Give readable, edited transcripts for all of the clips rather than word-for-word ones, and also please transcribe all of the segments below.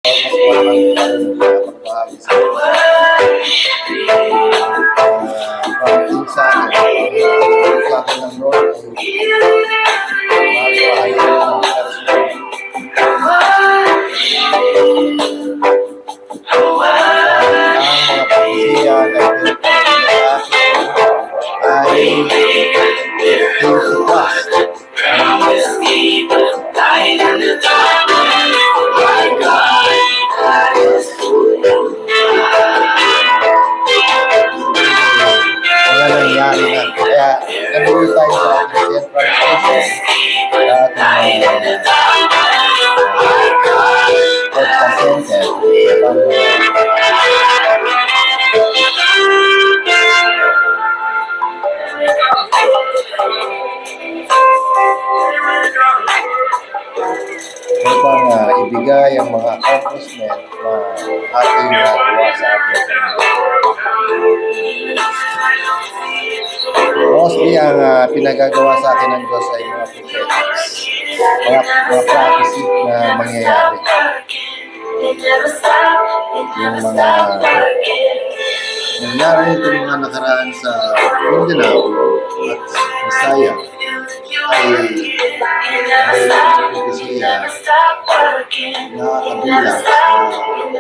mas malaking pagpahagi sa pagdating sa akin ng Lord ay magpahayag ng ang mga propesya nangyari na. Kaya, nandito tayo sa ating central station sa ating podcast center. Upang ibigay ang mga accomplishment na ating nagawa sa ating mostly ang pinagagawa sa akin ng Diyos ay mga prophetics, mga prophecy na mangyayari. Yung mga nangyari itong mga nakaraan sa Mindanao at Visaya ay propesya na kabilang sa pinagalaw.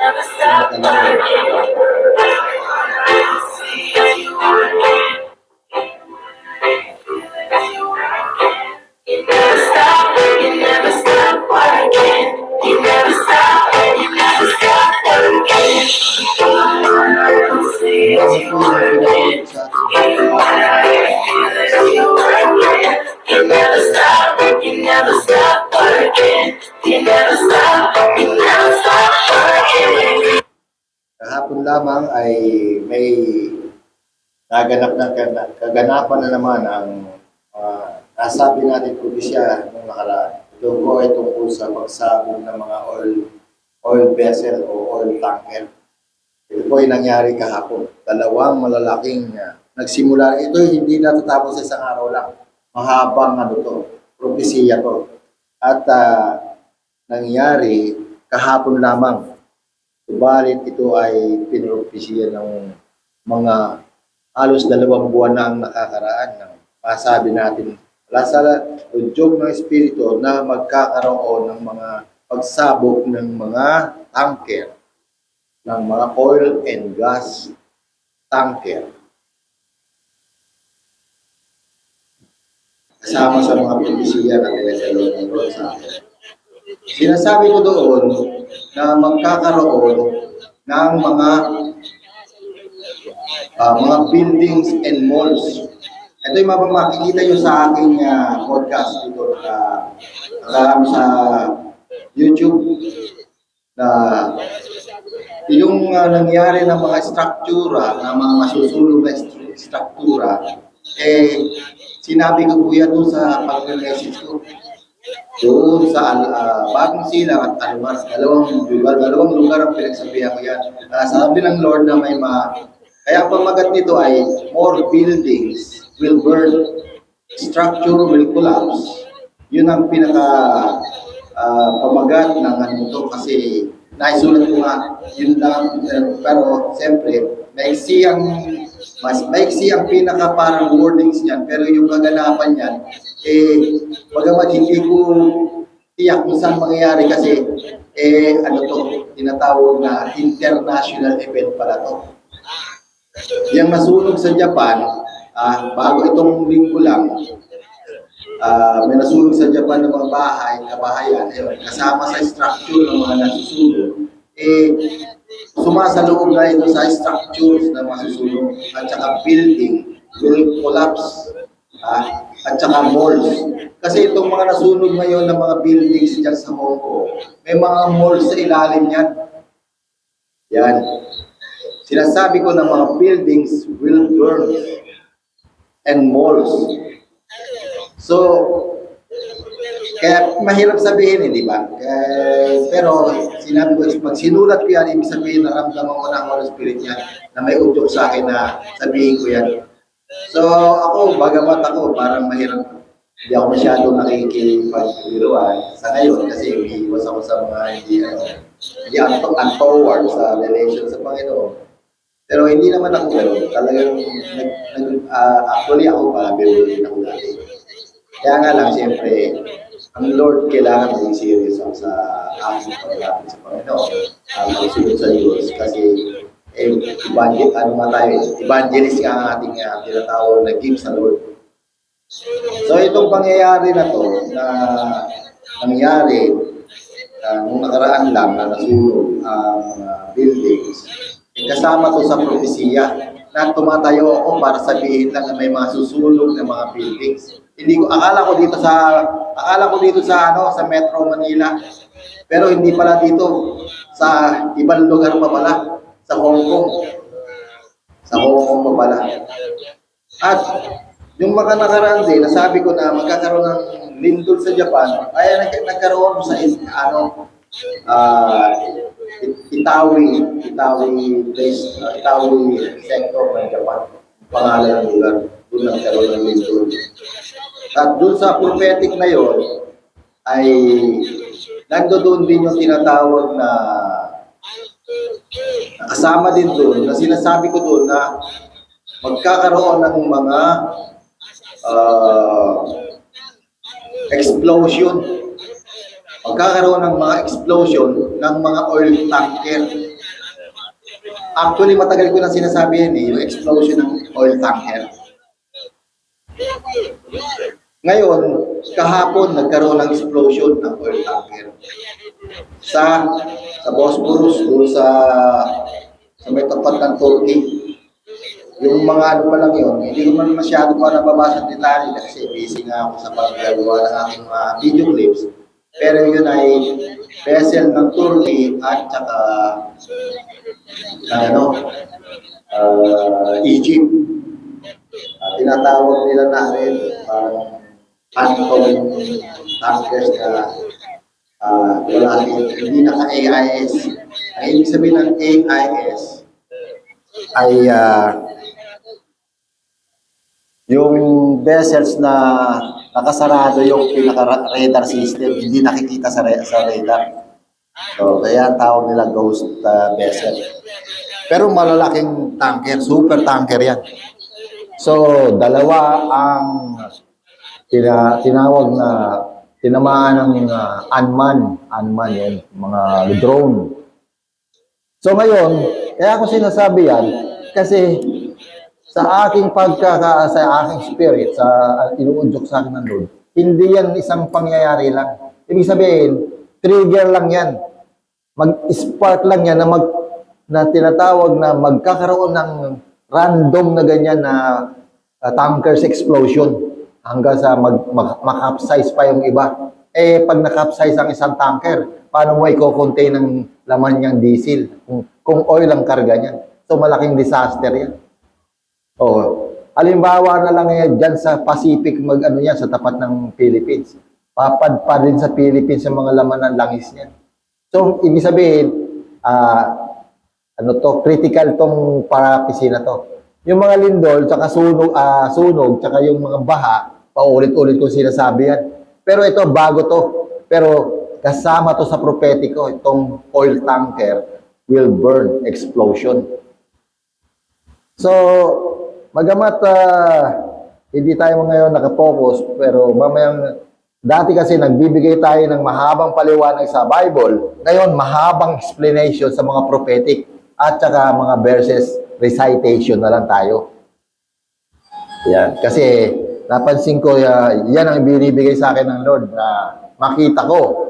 Kahapon lamang ay may naganap ng kaganapan na naman ang nasabi natin propesya noong nakaraan. Ito po ay tungkol sa pagsabog ng mga oil vessel o oil tanker. Ito po ay nangyari kahapon. Dalawang malalaking nagsimula. Ito hindi natatapos sa isang araw lang. Mahabang propesya to. At nangyari kahapon lamang. Subalit ito ay pinropesya ng mga halos 2 buwan na ang nakakaraan ng masabi natin wala sa udyog ng Espiritu na magkakaroon ng mga pagsabog ng mga tanker, ng mga oil and gas tanker. Kasama sa mga propesya na pinagkaloob sa akin. Sinasabi ko doon na magkakaroon ng mga buildings and malls. Ito yung makikita nyo sa aking podcast dito sa YouTube na yung nangyari ng mga struktura, ng mga masusunod na struktura, sinabi ko po yan doon sa pag-message ko. Doon sa Bagong Silang at Almar, dalawang lugar ang pinagsabihan ko yan. Sabi ng Lord na may kaya ang pamagat nito ay more buildings will burn, structure will collapse. Yun ang pinaka pamagat ng ito kasi naisulat ko nga yun lang, pero siyempre mas maiksi ang pinaka parang wordings niyan, pero yung kaganapan niyan bagamat hindi ko tiyak kung saan mangyayari kasi tinatawag na international event pala to. Yung nasunog sa Japan, bago itong linggo lang, may nasunog sa Japan ng mga kabahayan, kasama sa structure ng mga nasusunog, sumasaloob na ito sa structures na masusunog at saka building will collapse at saka malls. Kasi itong mga nasunog ngayon ng mga buildings dyan sa Hong Kong, may mga malls sa ilalim yan. Yan. Sinasabi ko na mga buildings will burn and malls. So, kaya mahirap sabihin, di ba? Pero sinabi ko, pag sinulat ko yan, ibig sabihin naramdaman ko na Holy Spirit niya na may udyok sa akin na sabihin ko yan. So, ako, bagamat ako, parang mahirap. Hindi ako masyadong nakikipagbiruan sa ngayon kasi umiiwas ako sa mga hindi hindi untoward sa relation sa Panginoon. Pero hindi naman ako gano'n. Talagang, actually ako pa, pero din ako dati. Kaya nga lang, siyempre, ang Lord kailangan maging serious ako sa aking paglapit sa Panginoon, ang pagsunod sa Diyos. Kasi, evangelist nga ang ating tinatawag na gift sa Lord. So, itong pangyayari na to, na nangyari, nung nakaraan lang na nasunog ang buildings, kasama to sa propesiya na tumatayo ako para sabihin lang na may mga susunog na mga buildings. Hindi ko akala ko dito sa sa Metro Manila. Pero hindi pala dito sa ibang lugar pa pala, sa Hong Kong. Sa Hong Kong pa pala. At yung mga nakaraan din, nasabi ko na magkakaroon ng lindol sa Japan, ay nagkaroon sa Itawi place, Itawi sector ng Japan. Pangalan ng lugar, doon nagkaroon ng lindol. At doon sa prophetic na yon ay nandoon din yung tinatawag na kasama din doon, na sinasabi ko doon na magkakaroon ng mga explosion. Magkakaroon ng mga explosion ng mga oil tanker. Actually, matagal ko na sinasabi yan yung explosion ng oil tanker. Ngayon, kahapon nagkaroon ng explosion ng oil tanker sa Bosphorus, doon sa may tapat ng Turkey. Yung mga ano pa lang yun, hindi ko man masyado pa nababasa ng detalye kasi busy nga ako sa paggagawa ng aking video clips. Pero yun ay vessel ng Turkey at saka Egypt. Tinatawag nila natin phantom tankers na hindi naka-AIS. Ang ibig sabihin ng AIS ay yung vessels na nakasarado yung pinaka-radar system, hindi nakikita sa radar. So, kaya tawag nila ghost vessel. Pero malalaking tanker, super tanker yan. So, dalawa ang tinawag na tinamaan ng unmanned yan, mga drone. So ngayon, kaya ako sinasabi yan, kasi sa aking sa aking spirit, sa inuudyok sa akin ng Lord, hindi yan isang pangyayari lang. Ibig sabihin, trigger lang yan. Mag-spark lang yan na tinatawag na magkakaroon ng random na ganyan na tankers explosion hanggang sa makapsize pa yung iba. Eh, pag nakapsize ang isang tanker, paano mo i-contain ng laman niyang diesel kung oil ang karga niya? So, malaking disaster yan. Oh, halimbawa na lang yan dyan sa Pacific, sa tapat ng Philippines. Papadpa din sa Philippines yung mga laman ng langis niya. So, ibig sabihin, critical tong parapisi na to. Yung mga lindol, tsaka sunog, tsaka yung mga baha, paulit-ulit ko sinasabi yan. Pero ito, bago to. Pero kasama to sa propetiko, itong oil tanker will burn, explosion. So, magamat hindi tayo ngayon nakapokus, pero mamayang dati kasi nagbibigay tayo ng mahabang paliwanag sa Bible, ngayon mahabang explanation sa mga prophetic at saka mga verses recitation na lang tayo. Yan. Kasi napansin ko, yan ang binibigay sa akin ng Lord na makita ko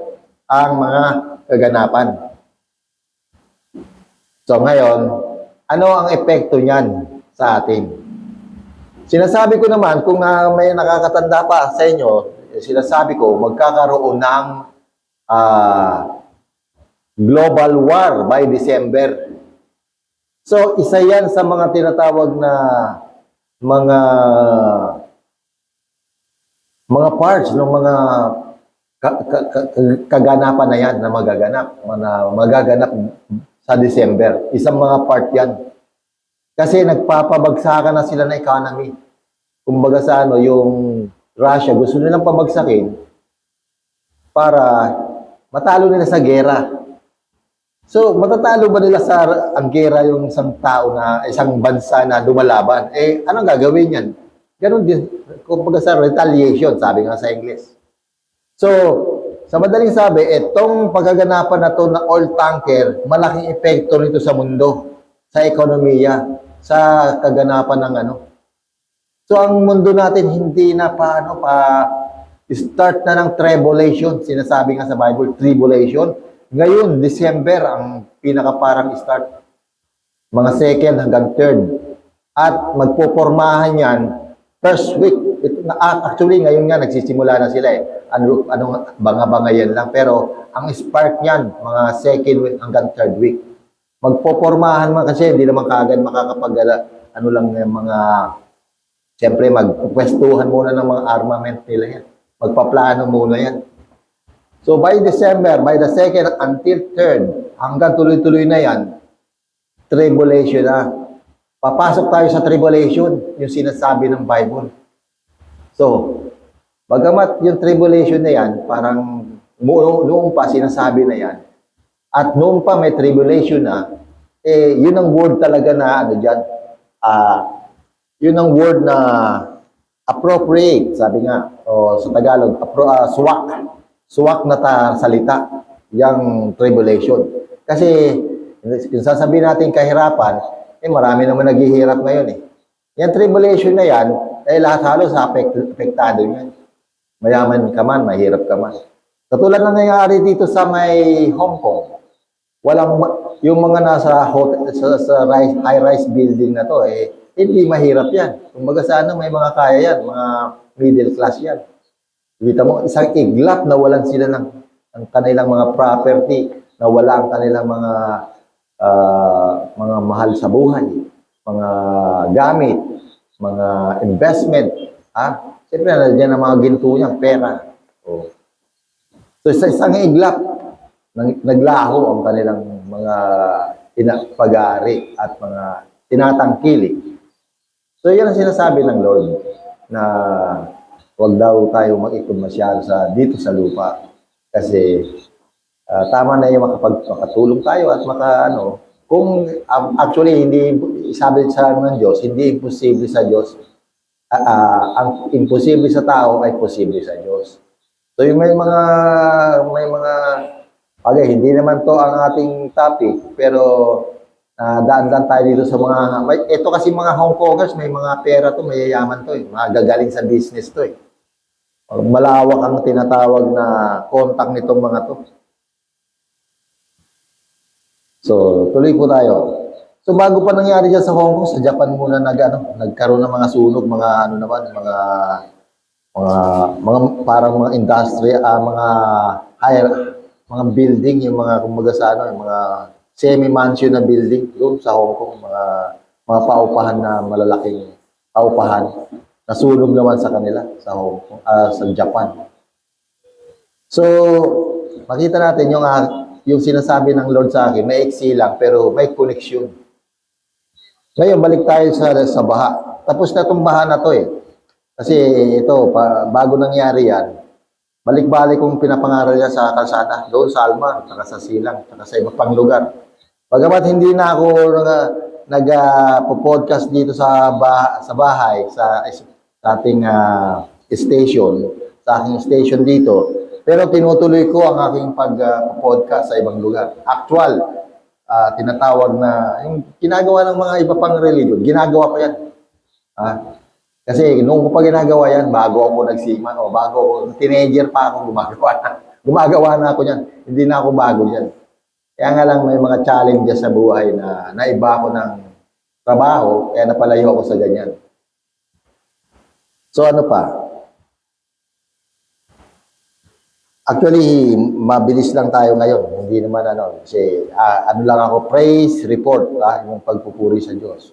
ang mga kaganapan. So ngayon, ano ang epekto niyan sa atin? Sinasabi ko naman, kung may nakakatanda pa sa inyo, sinasabi ko, magkakaroon ng global war by December. So, isa yan sa mga tinatawag na mga parts ng mga kaganapan na yan na magaganap sa December. Isang mga part yan. Kasi nagpapabagsakan na sila ng economy. Kumbaga sa yung Russia, gusto nilang pabagsakin para matalo nila sa gera. So, matatalo ba nila sa anggera yung isang tao na, isang bansa na lumalaban? Eh, anong gagawin yan? Ganon din, kumbaga sa retaliation, sabi nga sa English. So, sa madaling sabi, itong pagkaganapan na to na oil tanker, malaking epekto nito sa mundo, sa ekonomiya, sa kaganapan ng ano. So, ang mundo natin hindi na start na ng tribulation. Sinasabi nga sa Bible, tribulation. Ngayon, December, ang pinakaparang start. Mga second hanggang third. At magpopormahan yan, first week. Actually, ngayon nga, nagsisimula na sila eh. Anong banga-banga yan lang. Pero, ang spark niyan, mga second week hanggang third week. Magpopormahan man kasi, hindi naman kaagad ano lang yung mga, siyempre, magpwestuhan muna ng mga armament nila yan. Magpaplano muna yan. So by December, by the 2nd until 3rd, hanggang tuloy-tuloy na yan, tribulation na. Papasok tayo sa tribulation, yung sinasabi ng Bible. So, bagamat yung tribulation na yan, parang noong pa sinasabi na yan, at noong pa may tribulation na, eh, yun ang word talaga na, ano dyan, yun ang word na appropriate, sabi nga, o sa Tagalog, swak. Swak na salita, yung tribulation. Kasi, kung sasabihin natin kahirapan, eh marami naman naghihirap ngayon eh. Yung tribulation na yan, eh lahat halos apektado yan. Mayaman ka man, mahirap ka man. Katulad na nangyayari dito sa may Hong Kong, yung mga nasa hotel, sa high-rise building na to, eh, hindi mahirap yan. Kumbaga sa ano, may mga kaya yan, mga middle class yan. Kita mo, isang iglap na walan sila ng kanilang mga property, na wala ang kanilang mga mahal sa buhay, mga gamit, mga investment. Siyempre, nandiyan ang mga ginto niya, pera. Oh. So, sa isang iglap, naglaho ang kanilang mga pag-aari at mga tinatangkilik. So, yan ang sinasabi ng Lord na huwag daw tayo mag-ikot masyado dito sa lupa. Kasi tama na yung makatulong tayo at kung actually hindi, sabi sa ng Diyos, hindi imposible sa Diyos. Ang imposible sa tao ay posible sa Diyos. So yung may mga hindi naman to ang ating topic, pero daan-daan tayo dito sa ito kasi mga Hong Kongers, may mga pera to, mayayaman to eh. Mga gagaling sa business to eh. Malawak ang tinatawag na contact nitong mga to. So, tuloy po tayo. So, bago pa nangyari dyan sa Hong Kong, sa Japan muna nagkaroon ng mga sunog, mga parang mga industry, mga building, yung mga kumbaga sa yung mga semi-mansion na building doon sa Hong Kong, mga paupahan na malalaking paupahan. Nasunog naman sa kanila sa Hong Kong, sa Japan. So, makita natin yung sinasabi ng Lord sa akin, may iksi lang pero may connection. Ngayon, balik tayo sa baha. Tapos na itong baha na to eh. Kasi ito, bago nangyari yan, balik-balik kong pinapangaral niya sa kalsada, doon sa Alma, saka sa Silang, saka sa iba pang lugar. Bagamat hindi na ako nag-podcast dito sa bahay, sa ating station, sa aking station dito. Pero tinutuloy ko ang aking pag-podcast sa ibang lugar. Actual, tinatawag na, yung ginagawa ng mga iba pang religion, ginagawa ko yan. Kasi nung ko pa ginagawa yan, bago ako nagsiman, teenager pa ako gumagawa na ako yan. Hindi na ako bago yan. Kaya nga lang may mga challenges sa buhay na naiba ako ng trabaho, kaya napalayo ako sa ganyan. So ano pa? Actually, mabilis lang tayo ngayon. Hindi naman kasi lang ako, praise report, yung pagpupuri sa Diyos.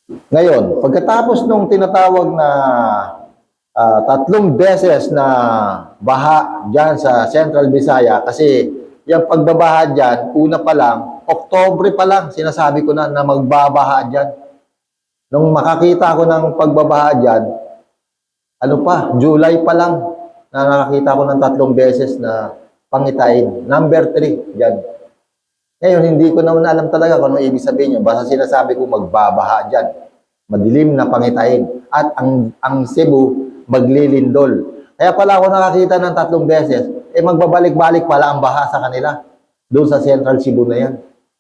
Ngayon, pagkatapos nung tinatawag na 3 beses na baha dyan sa Central Visaya, kasi yung pagbabaha dyan, una pa lang, Oktubre pa lang, sinasabi ko na magbabaha dyan. Nung makakita ko ng pagbabaha dyan, July pa lang, na nakakita ko ng 3 beses na pangitain. Number 3, dyan. Ngayon, hindi ko naman alam talaga kung ano ibig sabihin niya. Basta sinasabi ko magbabaha dyan. Madilim na pangitain. At ang Cebu, maglilindol. Kaya pala ako nakakita ng 3 beses, magbabalik-balik pala ang baha sa kanila. Doon sa Central Cebu na yan.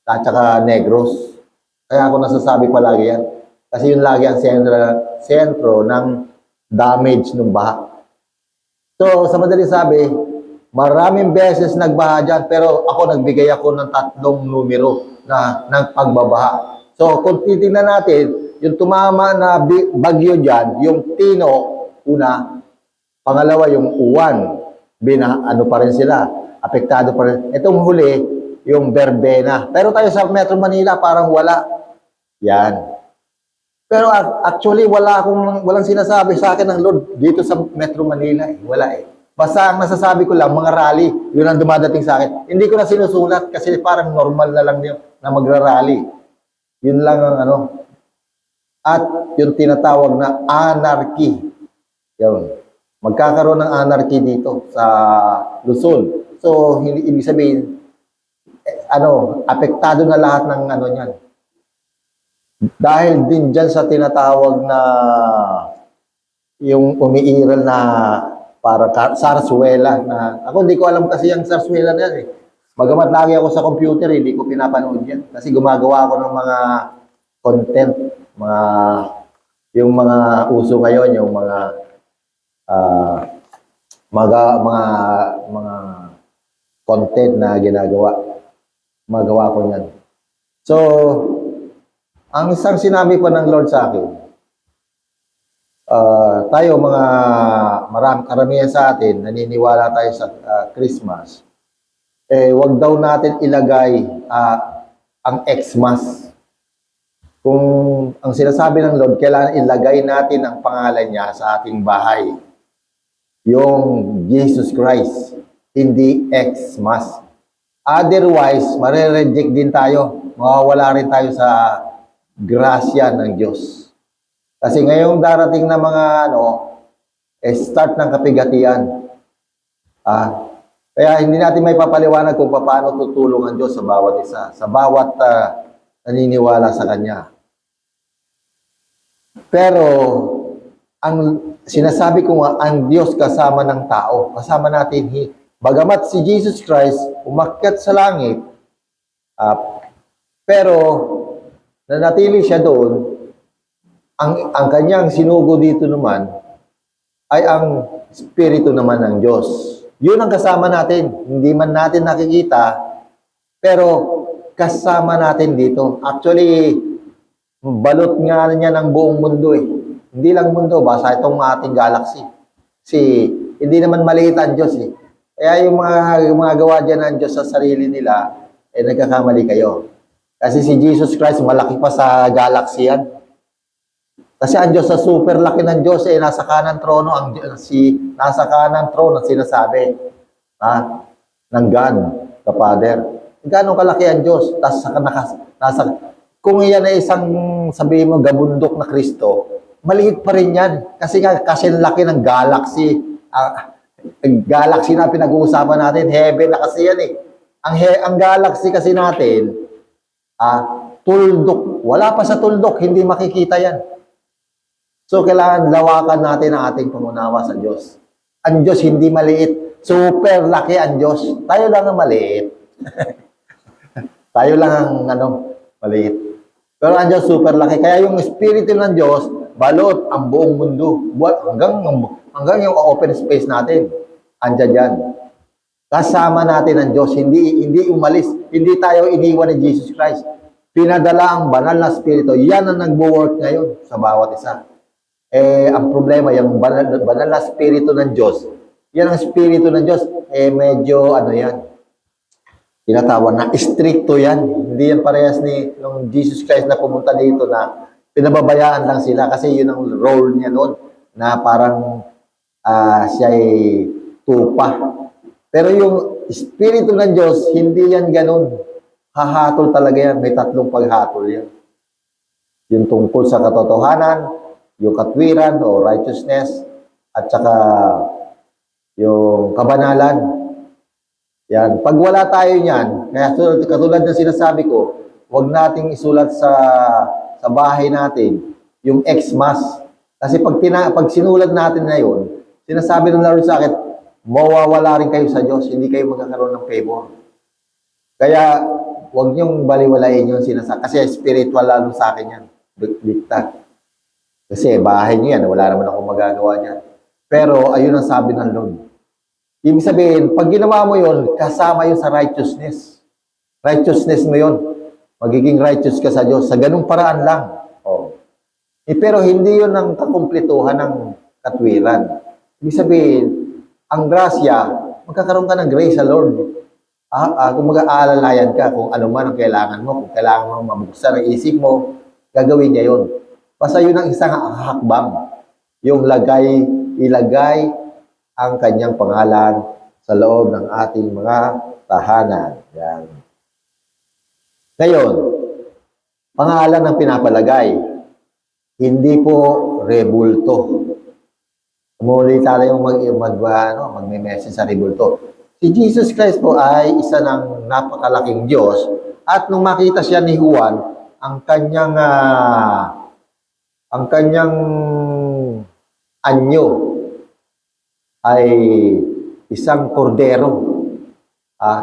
At saka Negros. Kaya ako nasasabi palagi yan. Kasi yun lagi ang sentro ng damage ng baha. So, sa madaling sabi, maraming beses nagbaha dyan, pero ako nagbigay ako ng 3 numero ng pagbabaha. So, kung titingnan natin, yung tumama na bagyo dyan, yung Tino, una, pangalawa yung Uwan, ano pa rin sila, apektado pa rin. Itong huli, yung Verbena. Pero tayo sa Metro Manila, parang wala. Yan. Pero actually, walang sinasabi sa akin ng Lord dito sa Metro Manila. Wala eh. Basta ang nasasabi ko lang, mga rally, yun ang dumadating sa akin. Hindi ko na sinusulat kasi parang normal na lang yun na magra-rally. Yun lang ang ano. At yung tinatawag na anarchy. Yun. Magkakaroon ng anarchy dito sa Luzon. So, hindi ibig sabihin, apektado na lahat ng ano niyan. Dahil din dyan sa tinatawag na yung umiiral na para sarsuela na ako hindi ko alam kasi yung sarsuela na yan eh. Bagamat lagi ako sa computer, hindi ko pinapanood yan. Kasi gumagawa ako ng mga content, yung mga uso ngayon, yung mga content na magawa ko yan. So, ang isang sinabi pa ng Lord sa akin, tayo karamihan sa atin, naniniwala tayo sa Christmas, wag daw natin ilagay ang Xmas. Kung ang sinasabi ng Lord, kailangan ilagay natin ang pangalan niya sa ating bahay. Yung Jesus Christ, hindi Xmas. Otherwise, marereject din tayo. Mawawala rin tayo sa grasya ng Diyos. Kasi ngayong darating na mga start ng kapigatian. Kaya hindi natin may papaliwanag kung paano tutulong ang Diyos sa bawat isa, sa bawat naniniwala sa Kanya. Pero, ang sinasabi ko nga, ang Diyos kasama ng tao. Kasama natin, bagamat si Jesus Christ umakyat sa langit, pero nanatili siya doon, ang kanyang sinugo dito naman ay ang Espiritu naman ng Diyos. Yun ang kasama natin. Hindi man natin nakikita, pero kasama natin dito. Actually, balot nga niya ng buong mundo eh. Hindi lang mundo, basta itong ating galaxy. Kasi hindi naman maliit ang Diyos eh. Kaya yung mga gawa dyan ng Diyos sa sarili nila, nagkakamali kayo. Kasi si Jesus Christ, malaki pa sa galaxy yan. Kasi ang Diyos sa super laki ng Diyos, nasa kanang trono, nasa kanang trono ang sinasabi ng God, the Father. Gano'ng kalaki ang Diyos? Kung yan ay isang, sabihin mo, gabundok na Kristo, maliit pa rin yan. Kasi laki ng galaxy. Galaxy na pinag-uusapan natin, heaven na kasi yan eh. Ang galaxy kasi natin, tuldok. Wala pa sa tuldok, hindi makikita yan. So, kailangan lawakan natin ang ating pangunawa sa Diyos. Ang Diyos hindi maliit. Super laki ang Diyos. Tayo lang ang maliit. Tayo lang ang maliit. Pero ang Diyos super laki. Kaya yung Espiritu ng Diyos, balot ang buong mundo. Hanggang yung open space natin. Andiyan dyan. Kasama natin ang Diyos. Hindi umalis. Hindi tayo iniwan ni Jesus Christ. Pinadala ang banal na Espiritu. Yan ang nagwo-work ngayon sa bawat isa. Ang problema, yung banal na Espiritu ng Diyos, yan ang Espiritu ng Diyos, medyo, yan, tinatawag na stricto yan. Hindi yan parehas nung Jesus Christ na pumunta dito na pinababayaan lang sila kasi yun ang role niya noon, na parang siya ay tupa. Pero yung Espiritu ng Diyos, hindi yan ganun. Hahatol talaga yan. May 3 paghatol yan. Yung tungkol sa katotohanan, yung katwiran o righteousness, at saka yung kabanalan. Yan. Pag wala tayo niyan, kaya katulad ng sinasabi ko, huwag nating isulat sa bahay natin yung Xmas. Kasi pag sinulat natin na yun, sinasabi ng Lord sa akin, mawawala rin kayo sa Diyos, hindi kayo magkakaroon ng favor. Kaya, huwag niyong baliwalain yung sinasabi. Kasi spiritual lalo sa akin yan. Dikta. Kasi bahay niyo yan, wala naman akong magagawa niyan. Pero, ayun ang sabi ng Lord. Ibig sabihin, pag ginawa mo yun, kasama yun sa righteousness. Righteousness mo yun. Magiging righteous ka sa Diyos. Sa ganung paraan lang. Oh. Pero hindi yun ang kakumplituhan ng katwiran. Ibig sabihin, ang grasya, magkakaroon ka ng grace sa Lord. Kung mag-aalalayan ka kung ano man ang kailangan mo, kung kailangan mo mabuksan ang isip mo, gagawin niya yun. Basta yun ang isang hakbang. Yung ilagay ang kanyang pangalan sa loob ng ating mga tahanan. Yan. Ngayon, pangalan ng pinapalagay, hindi po rebulto. Muli tayo mag-message sa rebulto. Si Jesus Christ po ay isa ng napakalaking Diyos at nung makita siya ni Juan, ang kanyang anyo ay isang kordero.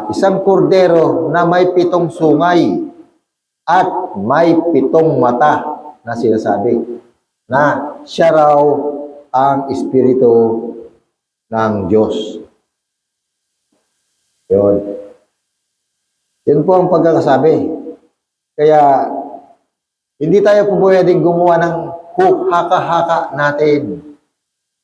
Isang kordero na may 7 sungay at may 7 mata na sinasabi na siya raw ang Espiritu ng Diyos. Yun. Yun po ang pagkakasabi. Kaya, hindi tayo po pwedeng gumawa ng haka-haka natin.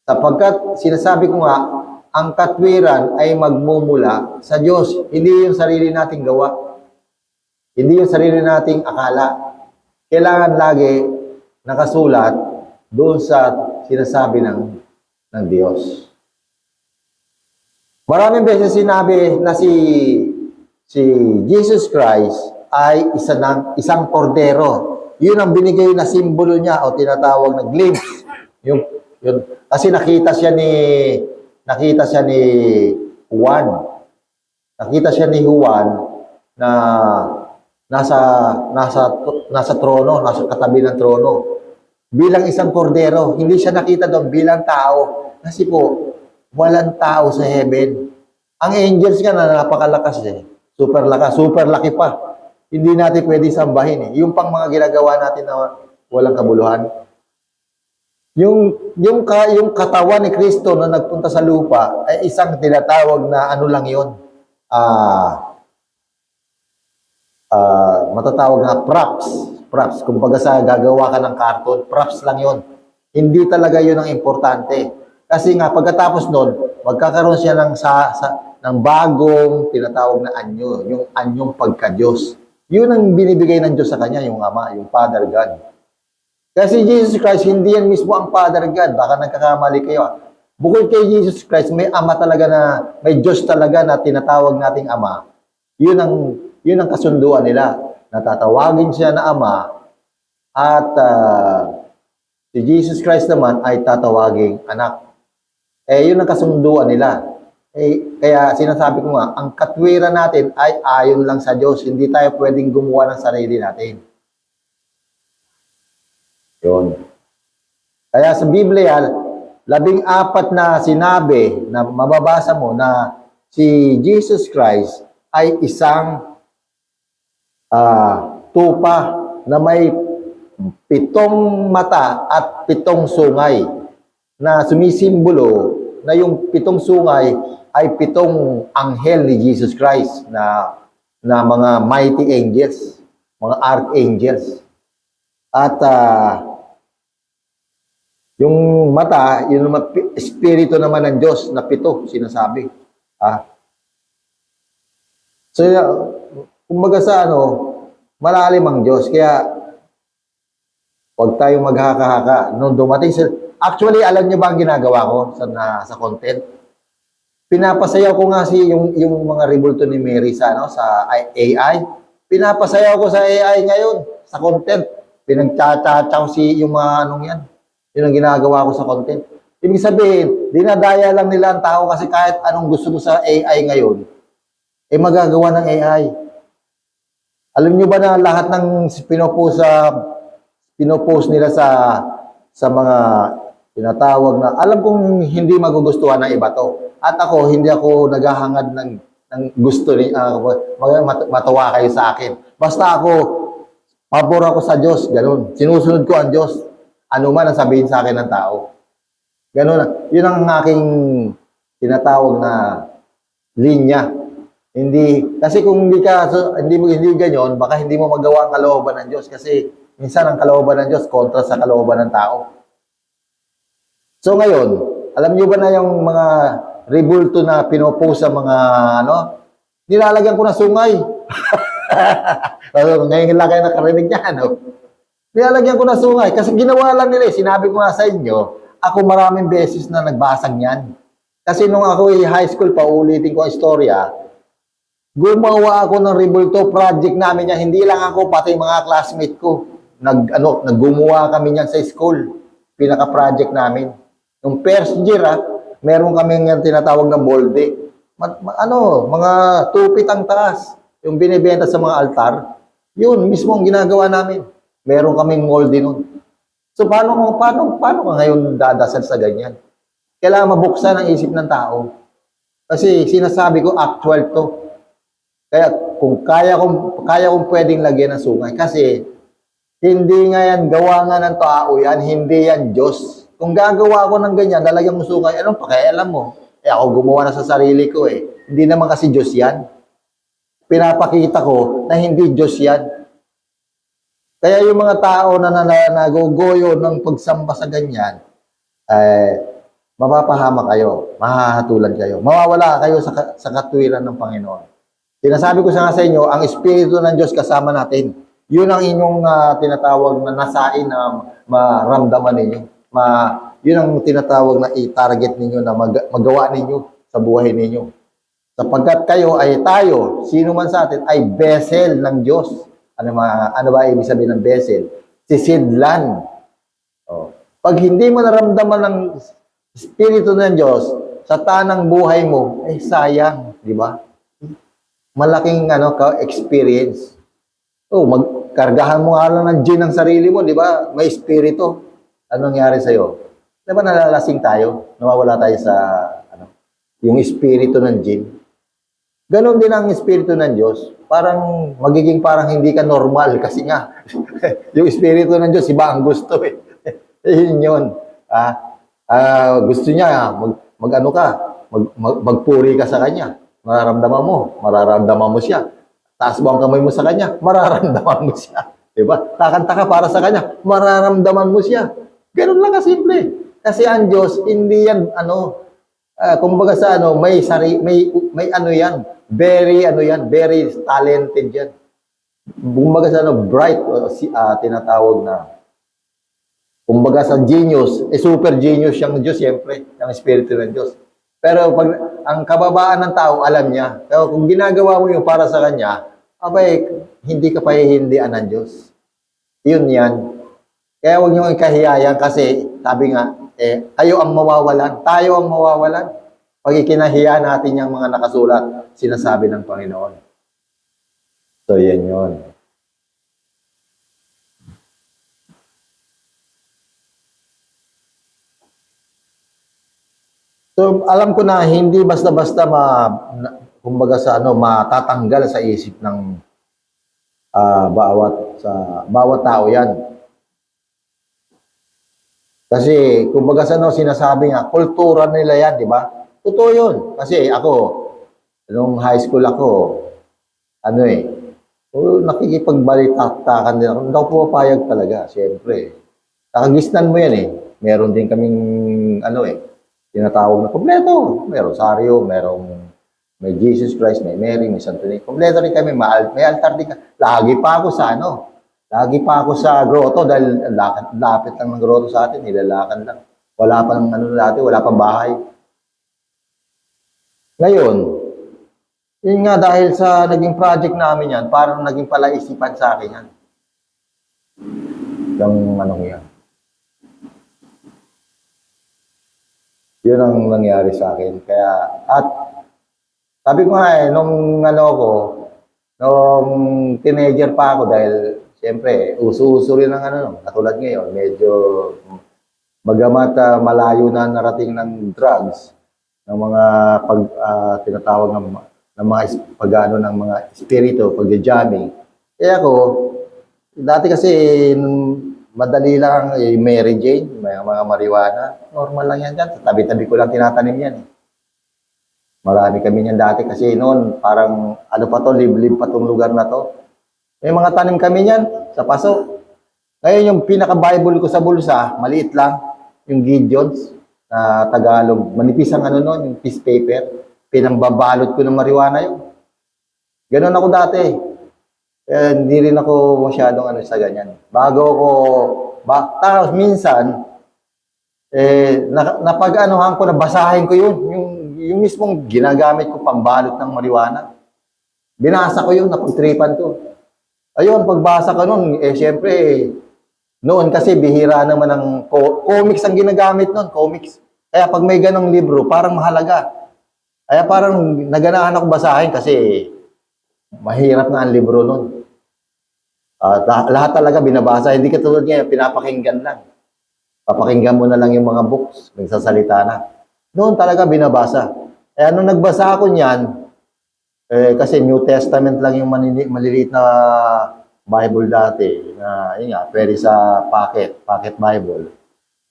Sapagkat, sinasabi ko nga, ang katwiran ay magmumula sa Diyos. Hindi yung sarili nating gawa. Hindi yung sarili nating akala. Kailangan lagi nakasulat doon sa sinasabi ng Diyos. Maraming beses sinabi na si Jesus Christ ay isang kordero. Yun ang binigay na simbolo niya o tinatawag na glimpse. Yun. Kasi nakita siya ni Juan. Nakita siya ni Juan na nasa trono, nasa katabi ng trono. Bilang isang kordero, hindi siya nakita doon bilang tao. Kasi po, walang tao sa heaven. Ang angels nga na napakalakas eh. Super lakas, super laki pa. Hindi natin pwede sambahin eh. Yung pang mga ginagawa natin na walang kabuluhan. Yung katawan ni Kristo na nagpunta sa lupa ay isang tinatawag na ano lang yun. Matatawag na props. Kumbaga sa gagawa ka ng karton, props lang yun. Hindi talaga yun ang importante. Kasi nga, pagkatapos nun, magkakaroon siya ng bagong tinatawag na anyo, yung anyong pagka-Diyos. Yun ang binibigay ng Diyos sa kanya, yung Ama, yung Father God. Kasi Jesus Christ, hindi yan mismo ang Father God. Baka nagkakamali kayo. Bukod kay Jesus Christ, may Ama talaga may Diyos talaga na tinatawag nating Ama. Yun ang kasunduan nila. Natatawagin siya na Ama at si Jesus Christ naman ay tatawaging anak. Yun ang kasunduan nila. Kaya sinasabi ko nga, ang katwiran natin ay ayon lang sa Diyos. Hindi tayo pwedeng gumawa ng sarili natin. Yun. Kaya sa Biblia, 14 na sinabi na mababasa mo na si Jesus Christ ay isang tupa na may 7 mata at 7 sungay na sumisimbolo na yung 7 sungay ay 7 anghel ni Jesus Christ na mga mighty angels, mga archangels. At yung mata, yung espiritu naman ng Diyos na 7 sinasabi. So, kumbaga sa malalim ang Diyos. Kaya, huwag tayong maghaka-haka. Nung dumating actually, alam niyo ba ang ginagawa ko sa content? Pinapasayaw ko nga yung mga rebulto ni Mary sa AI. Pinapasayaw ko sa AI ngayon, sa content. Pinagtsatsaw yung mga yan. Yun ang ginagawa ko sa content. Ibig sabihin, dinadaya lang nila ang tao kasi kahit anong gusto mo sa AI ngayon, magagawa ng AI. Alam nyo ba na lahat ng pinopost nila sa mga tinatawag na, alam kong hindi magugustuhan ng iba to. At ako, hindi ako naghahangad ng gusto ni, matuwa kayo sa akin. Basta ako, pabor ako sa Diyos, ganun. Sinusunod ko ang Diyos. Ano man ang sabihin sa akin ng tao. Ganun. Yun ang aking tinatawag na linya. Hindi, kasi kung hindi ganyan, baka hindi mo magawa ang kalooban ng Diyos kasi minsan ang kalooban ng Diyos kontra sa kalooban ng tao. So ngayon, alam niyo ba na yung mga rebulto na pinopost sa mga nilalagyan ko na sungay. Ngayon lang kayo nakarinig niya, nilalagyan ko na sungay kasi ginawa lang nila, sinabi ko nga sa inyo, ako maraming beses na nagbasag niyan. Kasi nung ako high school pa, ulitin ko ang istorya, gumawa ako ng rebulto project namin yan. Hindi lang ako, pati mga classmate ko. Naggumawa kami niyan sa school. Pinaka-project namin. Nung first year, meron kami yung tinatawag na molde. Mga 2 feet ang taas. Yung binibenta sa mga altar. Yun, mismo ang ginagawa namin. Meron kaming molde nun. So, paano ka ngayon dadasal sa ganyan? Kailangan mabuksan ang isip ng tao. Kasi sinasabi ko, actual to. Kaya kung kaya kong pwedeng lagyan ng sungay kasi hindi nga yan, gawa nga ng tao yan, hindi yan Diyos. Kung gagawa ako ng ganyan, lalagyan mo sungay, anong pakialam mo? Ako gumawa na sa sarili ko eh. Hindi naman kasi Diyos yan. Pinapakita ko na hindi Diyos yan. Kaya yung mga tao na nagugoyo ng pagsamba sa ganyan, mapapahama kayo, mahahatulan kayo, mawawala kayo sa katwiran ng Panginoon. Sinasabi ko sa inyo, ang Espiritu ng Diyos kasama natin. Yun ang inyong tinatawag na nasain na maramdaman ninyo. Yun ang tinatawag na i-target ninyo na magawa ninyo sa buhay ninyo. Sapagkat tayo, sino man sa atin, ay vessel ng Diyos. Ano ba ibig sabihin ng vessel? Sisidlan. Pag hindi mo naramdaman ng Espiritu ng Diyos sa tanang buhay mo, sayang, di ba? Malaking experience. Magkargahan mo nga lang ng gin ang sarili mo, di ba? May espiritu. Anong nangyari sa'yo? Di ba nalalasing tayo? Nawawala tayo sa yung espiritu ng gin. Ganon din ang espiritu ng Diyos. Magiging parang hindi ka normal kasi nga yung espiritu ng Diyos, iba ang gusto eh. Yun yun. Gusto niya, magpuri ka sa Kanya. Mararamdaman mo siya. Taas mo ang kamay mo sa Kanya, mararamdaman mo siya. Diba? Kakanta ka para sa Kanya, mararamdaman mo siya. Ganun lang kasimple. Kasi ang Diyos, hindi yan, kumbaga sa may yan, very talented yan. Kumbaga sa bright, tinatawag na, kumbaga sa genius, super genius yung Diyos, siyempre, yung Espiritu ng Diyos. Pero pag ang kababaan ng tao, alam niya. Pero kung ginagawa mo yung para sa Kanya, hindi ka pahihindian ng Diyos. Yun yan. Kaya huwag niyo ikahiyayan kasi, sabi nga, kayo ang mawawalan, tayo ang mawawalan. Pag ikinahiya natin yung mga nakasulat, sinasabi ng Panginoon. So, yan yun. So, alam ko na hindi basta-basta kumbaga sa matatanggal sa isip ng bawat tao 'yan. Kasi kumbaga sa sinasabi nga, kultura nila 'yan, di ba? Totoo 'yun. Kasi ako nung high school ako, nakikipagbalita-takan din ako. Hindi ako pumapayag talaga, siyempre. Nakagisnan mo yan eh. Meron din kaming tinatawag na kompleto. May rosaryo, may Jesus Christ, may Mary, may Santo Niño. Kompleto rin kami, may altar din. Lagi pa ako sa grotto dahil lapit lang ng grotto sa atin, nilalakan lang. Wala pang wala pang bahay. Ngayon, yun nga dahil sa naging project namin yan, parang naging palaisipan sa akin yan. Yung yan. Yun ang nangyari sa akin. Kaya, Sabi ko nga nung nung teenager pa ako dahil siyempre, uso-uso rin ng katulad ngayon, medyo bagamat malayo na narating ng drugs, ng mga tinatawag ng mga ng mga espiritu, pagja-jamming. Kaya ako, dati kasi madali lang Mary Jane, may mga marijuana, normal lang yan dyan. Sa tabi-tabi ko lang tinatanim yan. Marami kami niyan dati kasi noon, parang pa to, liblib pa tong lugar na to. May mga tanim kami niyan sa paso. Ngayon yung pinaka-Bible ko sa bulsa, maliit lang, yung Gideons na Tagalog. Manipis ang noon, yung piece paper. Pinangbabalot ko ng marijuana yun. Ganon ako dati. Hindi rin ako masyadong sa ganyan. Bago ako, tapos minsan, napag-anuhan ko, nabasahin ko yun. Yung mismong ginagamit ko pambalot ng marijuana. Binasa ko yun, napagtripan ko. Ayun, pagbasa ko nun, syempre, noon kasi bihira naman ng comics ang ginagamit nun, comics. Kaya pag may ganong libro, parang mahalaga. Kaya parang naganahan ako basahin kasi mahirap na ang libro nun. Lahat talaga binabasa, hindi katulad ngayon, pinapakinggan lang. Papakinggan mo na lang yung mga books, nagsasalita na. Noon talaga binabasa. Kaya nung nagbasa ako niyan, kasi New Testament lang yung maliliit na Bible dati, na yun nga, pwede sa pocket Bible.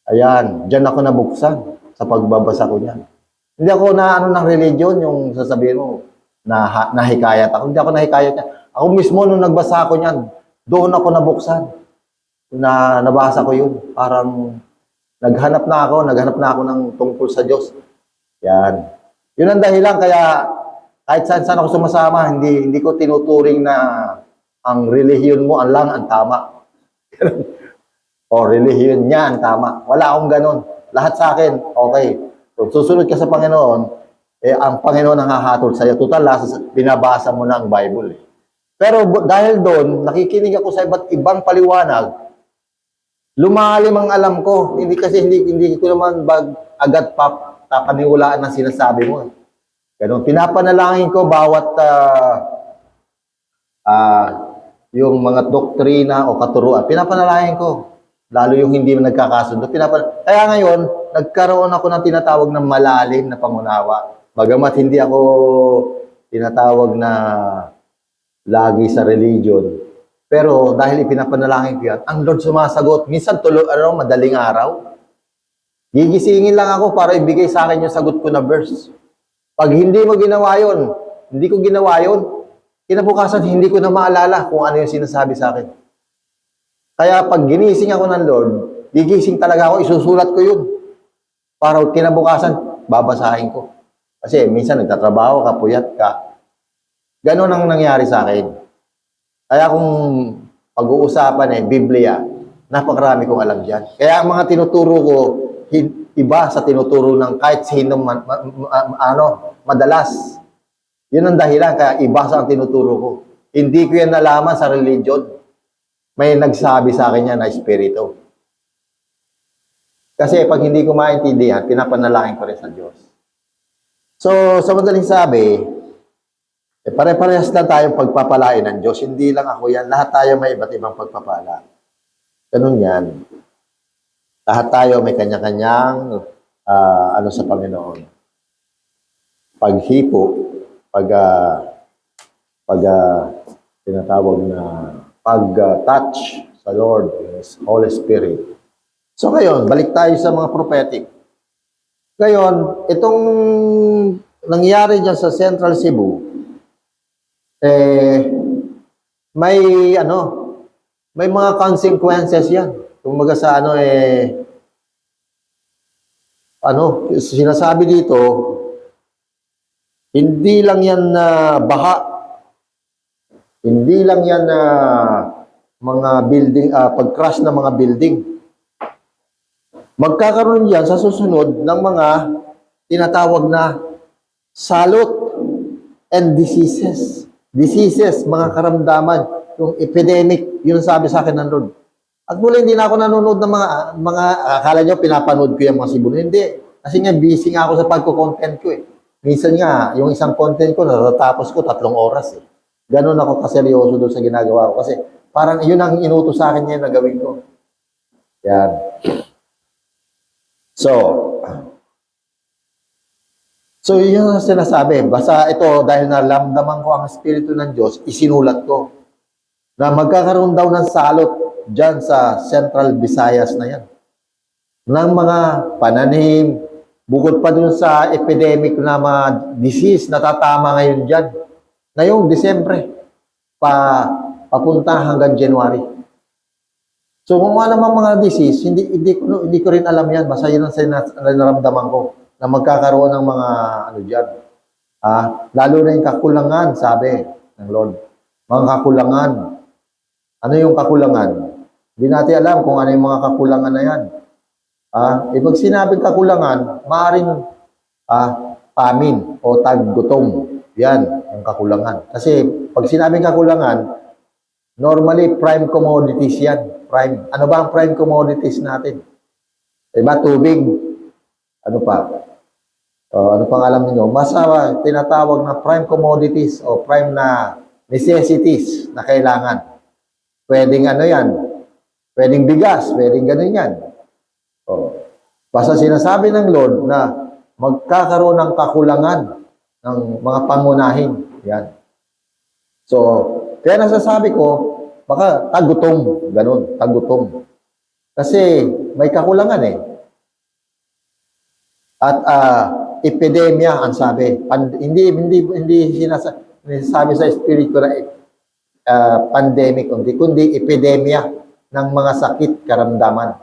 Ayan, dyan ako nabuksan sa pagbabasa ko niyan. Hindi ako na ng religion, yung sasabihin mo, nahikayat ako. Hindi ako nahikayat niya. Ako mismo nung nagbasa ako niyan, doon ako nabuksan. Nabasa ko yun. Parang naghanap na ako ng tungkol sa Diyos. Yan. Yun ang dahilan kaya kahit saan ako sumasama, hindi ko tinuturing na ang relihiyon mo ang tama. O relihiyon niya ang tama. Wala akong ganun. Lahat sa akin, okay. Kung susunod ka sa Panginoon, ang Panginoon ang hahatol sa'yo. Total, binabasa mo na ang Bible. Pero dahil doon, nakikinig ako sa iba't ibang paliwanag, lumalim ang alam ko. Hindi ko naman agad papaniwalaan ang sinasabi mo. Ganun, pinapanalangin ko bawat yung mga doktrina o katuruan. Pinapanalangin ko. Lalo yung hindi nagkakasundo. Kaya ngayon, nagkaroon ako ng tinatawag na malalim na pangunawa. Bagamat hindi ako tinatawag na lagi sa religion. Pero dahil ipinapanalangin ko yan, ang Lord sumasagot. Minsan madaling araw. Gigisingin lang ako para ibigay sa akin yung sagot ko na verse. Pag hindi mo ginawa yun, hindi ko ginawa yun, kinabukasan hindi ko na maalala kung ano yung sinasabi sa akin. Kaya pag ginising ako ng Lord, gigising talaga ako, isusulat ko yun. Para kinabukasan, babasahin ko. Kasi minsan nagtatrabaho ka, puyat ka. Ganon ang nangyari sa akin. Kaya kung pag-uusapan Biblia, napakarami kong alam dyan. Kaya ang mga tinuturo ko, iba sa tinuturo ng kahit sino madalas. Yun ang dahilan, kaya iba sa ang tinuturo ko. Hindi ko yan nalaman sa religion. May nagsabi sa akin yan na espiritu. Kasi pag hindi ko maintindihan, pinapanalangin ko rin sa Diyos. So, sa madaling sabi, pare-parehas lang tayong pagpapalain ng Diyos. Hindi lang ako yan. Lahat tayo may iba't ibang pagpapala. Ganun yan. Lahat tayo may kanya-kanyang sa Panginoon. Paghipo, tinatawag na pag-touch sa Lord, His Holy Spirit. So ngayon, balik tayo sa mga prophetic. Ngayon, itong nangyari dyan sa Central Cebu, may mga consequences yan. Kumbaga sa sinasabi dito, hindi lang yan na baha, hindi lang yan na mga building, pag-crash ng mga building. Magkakaroon yan sa susunod ng mga tinatawag na salot and diseases. Diseases, mga karamdaman, yung epidemic, yun ang sabi sa akin ng Lord. At muli, hindi na ako nanonood ng mga akala nyo, pinapanood ko yung mga Cebu. Hindi. Kasi nga, busy nga ako sa pagko-content ko . Minsan nga, yung isang content ko, natatapos ko 3 oras eh. Ganon ako kaseryoso doon sa ginagawa ko. Kasi parang yun ang inutos sa akin ngayon na gawin ko. Yan. So yun ang sinasabi. Basta ito, dahil nalamdaman ko ang Espiritu ng Diyos, isinulat ko na magkakaroon daw ng salot dyan sa Central Visayas na yan. Ng mga pananim, bukod pa dun sa epidemic na mga disease na tatama ngayon dyan. Ngayong Disyembre, papunta hanggang January. So kung ano naman mga disease, hindi ko rin alam yan. Basta yun ang naramdaman ko na magkakaroon ng mga ano dyan. Lalo na yung kakulangan, sabi ng Lord. Mga kakulangan. Ano yung kakulangan? Hindi natin alam kung ano yung mga kakulangan na yan. Pag sinabing kakulangan, maaaring famine o taggutom. Yan, yung kakulangan. Kasi pag sinabing kakulangan, normally prime commodities yan. Prime. Ano ba ang prime commodities natin? Diba? Tubig. Ano pa? Ano pang alam niyo? Mas tinatawag na prime commodities o prime na necessities na kailangan. Pwedeng ano yan? Pwedeng bigas. Pwedeng ganun yan. Basta sinasabi ng Lord na magkakaroon ng kakulangan ng mga pangunahin. Yan. So, kaya nasasabi ko, baka tagutom. Ganun, tagutom. Kasi may kakulangan eh. At epidemia ang sabi. Hindi sinasabi sa Espiritu na pandemic, kundi epidemia ng mga sakit, karamdaman.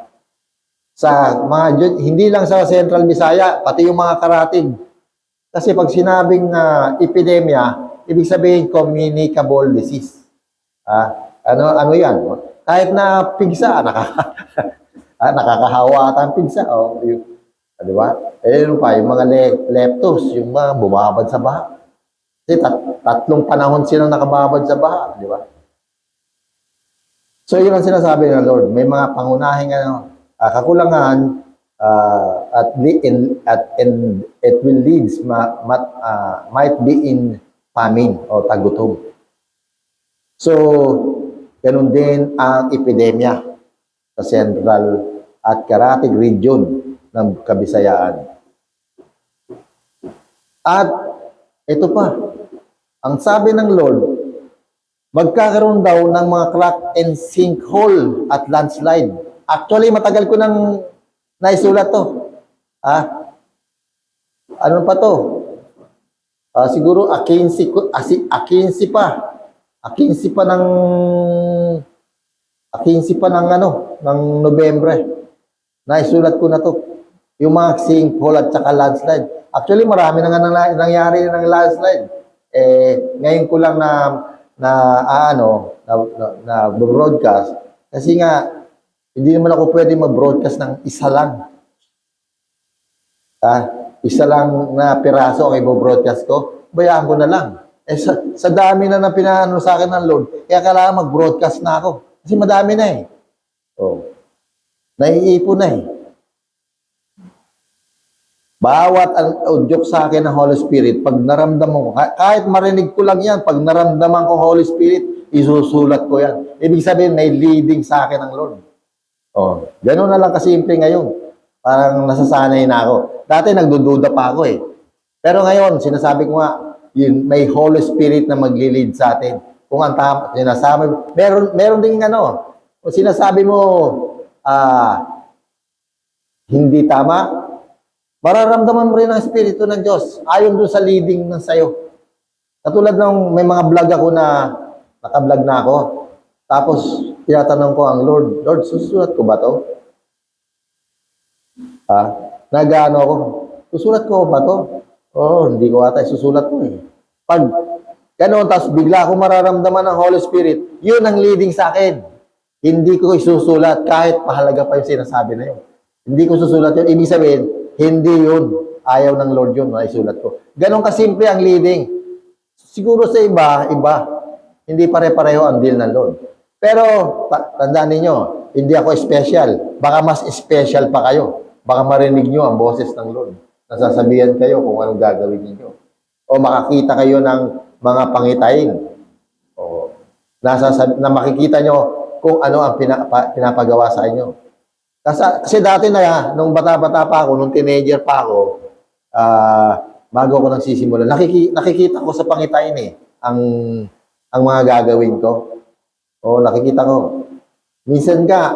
Sa mga, hindi lang sa Central Visaya, pati yung mga karatig. Kasi pag sinabing epidemia, ibig sabihin communicable disease. Ano yan? Kahit na pigsa, nakakahawa ata ang pigsa. Di ba? Ano pa, yung mga leptos, yung mga bumabad sa baha. Kasi 3 panahon silang nakababad sa baha. Di ba? So yun ang sinasabi ng Lord. May mga pangunahing kakulangan at it will lead might be in famine o tagutom. So, ganun din ang epidemia sa Central at Karatig region ng Kabisayaan. At ito pa, ang sabi ng Lord, magkakaroon daw ng mga crack and sinkhole at landslide. Actually, matagal ko nang naisulat to. Ano pa to? Siguro 15 pa. 15 pa ng Nobyembre. Naisulat ko na to. Yung mga sinkhole at saka landslide. Actually, marami na nga nangyari ng landslide. Ngayon ko lang na broadcast kasi nga hindi naman ako pwede mag-broadcast ng isa lang. Isa lang na piraso ang i-broadcast ko, bayaan ko na lang. Sa dami na pinaano sa akin ng Lord, kaya kailangan mag-broadcast na ako. Kasi madami na eh. Naiipon na eh. Bawat ang udyok sa akin ng Holy Spirit, pag naramdaman ko, kahit marinig ko lang yan, pag naramdaman ko Holy Spirit, isusulat ko yan. Ibig sabihin, may leading sa akin ng Lord. Ganun na lang kasimple ngayon. Parang nasasanay na ako. Dati nagdududa pa ako eh. Pero ngayon, sinasabi ko nga, may Holy Spirit na magli-lead sa atin. Kung ang tama, sinasabi, meron ding kung sinasabi mo, hindi tama, mararamdaman mo rin ang Espiritu ng Diyos ayon doon sa leading ng sayo. Katulad ng may mga vlog ako na naka-vlog na ako. Tapos tinatanong ko ang Lord, susulat ko ba to? Nag-ano ako, susulat ko ba to? Hindi ko ata susulat ko eh. Pag ganoon, tapos bigla ako mararamdaman ng Holy Spirit, yun ang leading sa akin. Hindi ko isusulat kahit mahalaga pa yung sinasabi na yun. Hindi ko susulat yun. Ibig sabihin, hindi yun. Ayaw ng Lord yun na isulat ko. Ganon kasimple ang leading. Siguro sa iba, hindi pare-pareho ang deal ng Lord. Pero, tandaan ninyo, hindi ako special. Baka mas special pa kayo. Baka marinig nyo ang boses ng Lord. nasasabihan kayo kung anong gagawin ninyo. O makakita kayo ng mga pangitain. O na makikita nyo kung ano ang pinapagawa sa inyo. Kasi dati na, nung bata-bata pa ako, nung teenager pa ako, bago ako nagsisimula, nakikita ko sa pangitain ang mga gagawin ko. O nakikita ko. Minsan ka,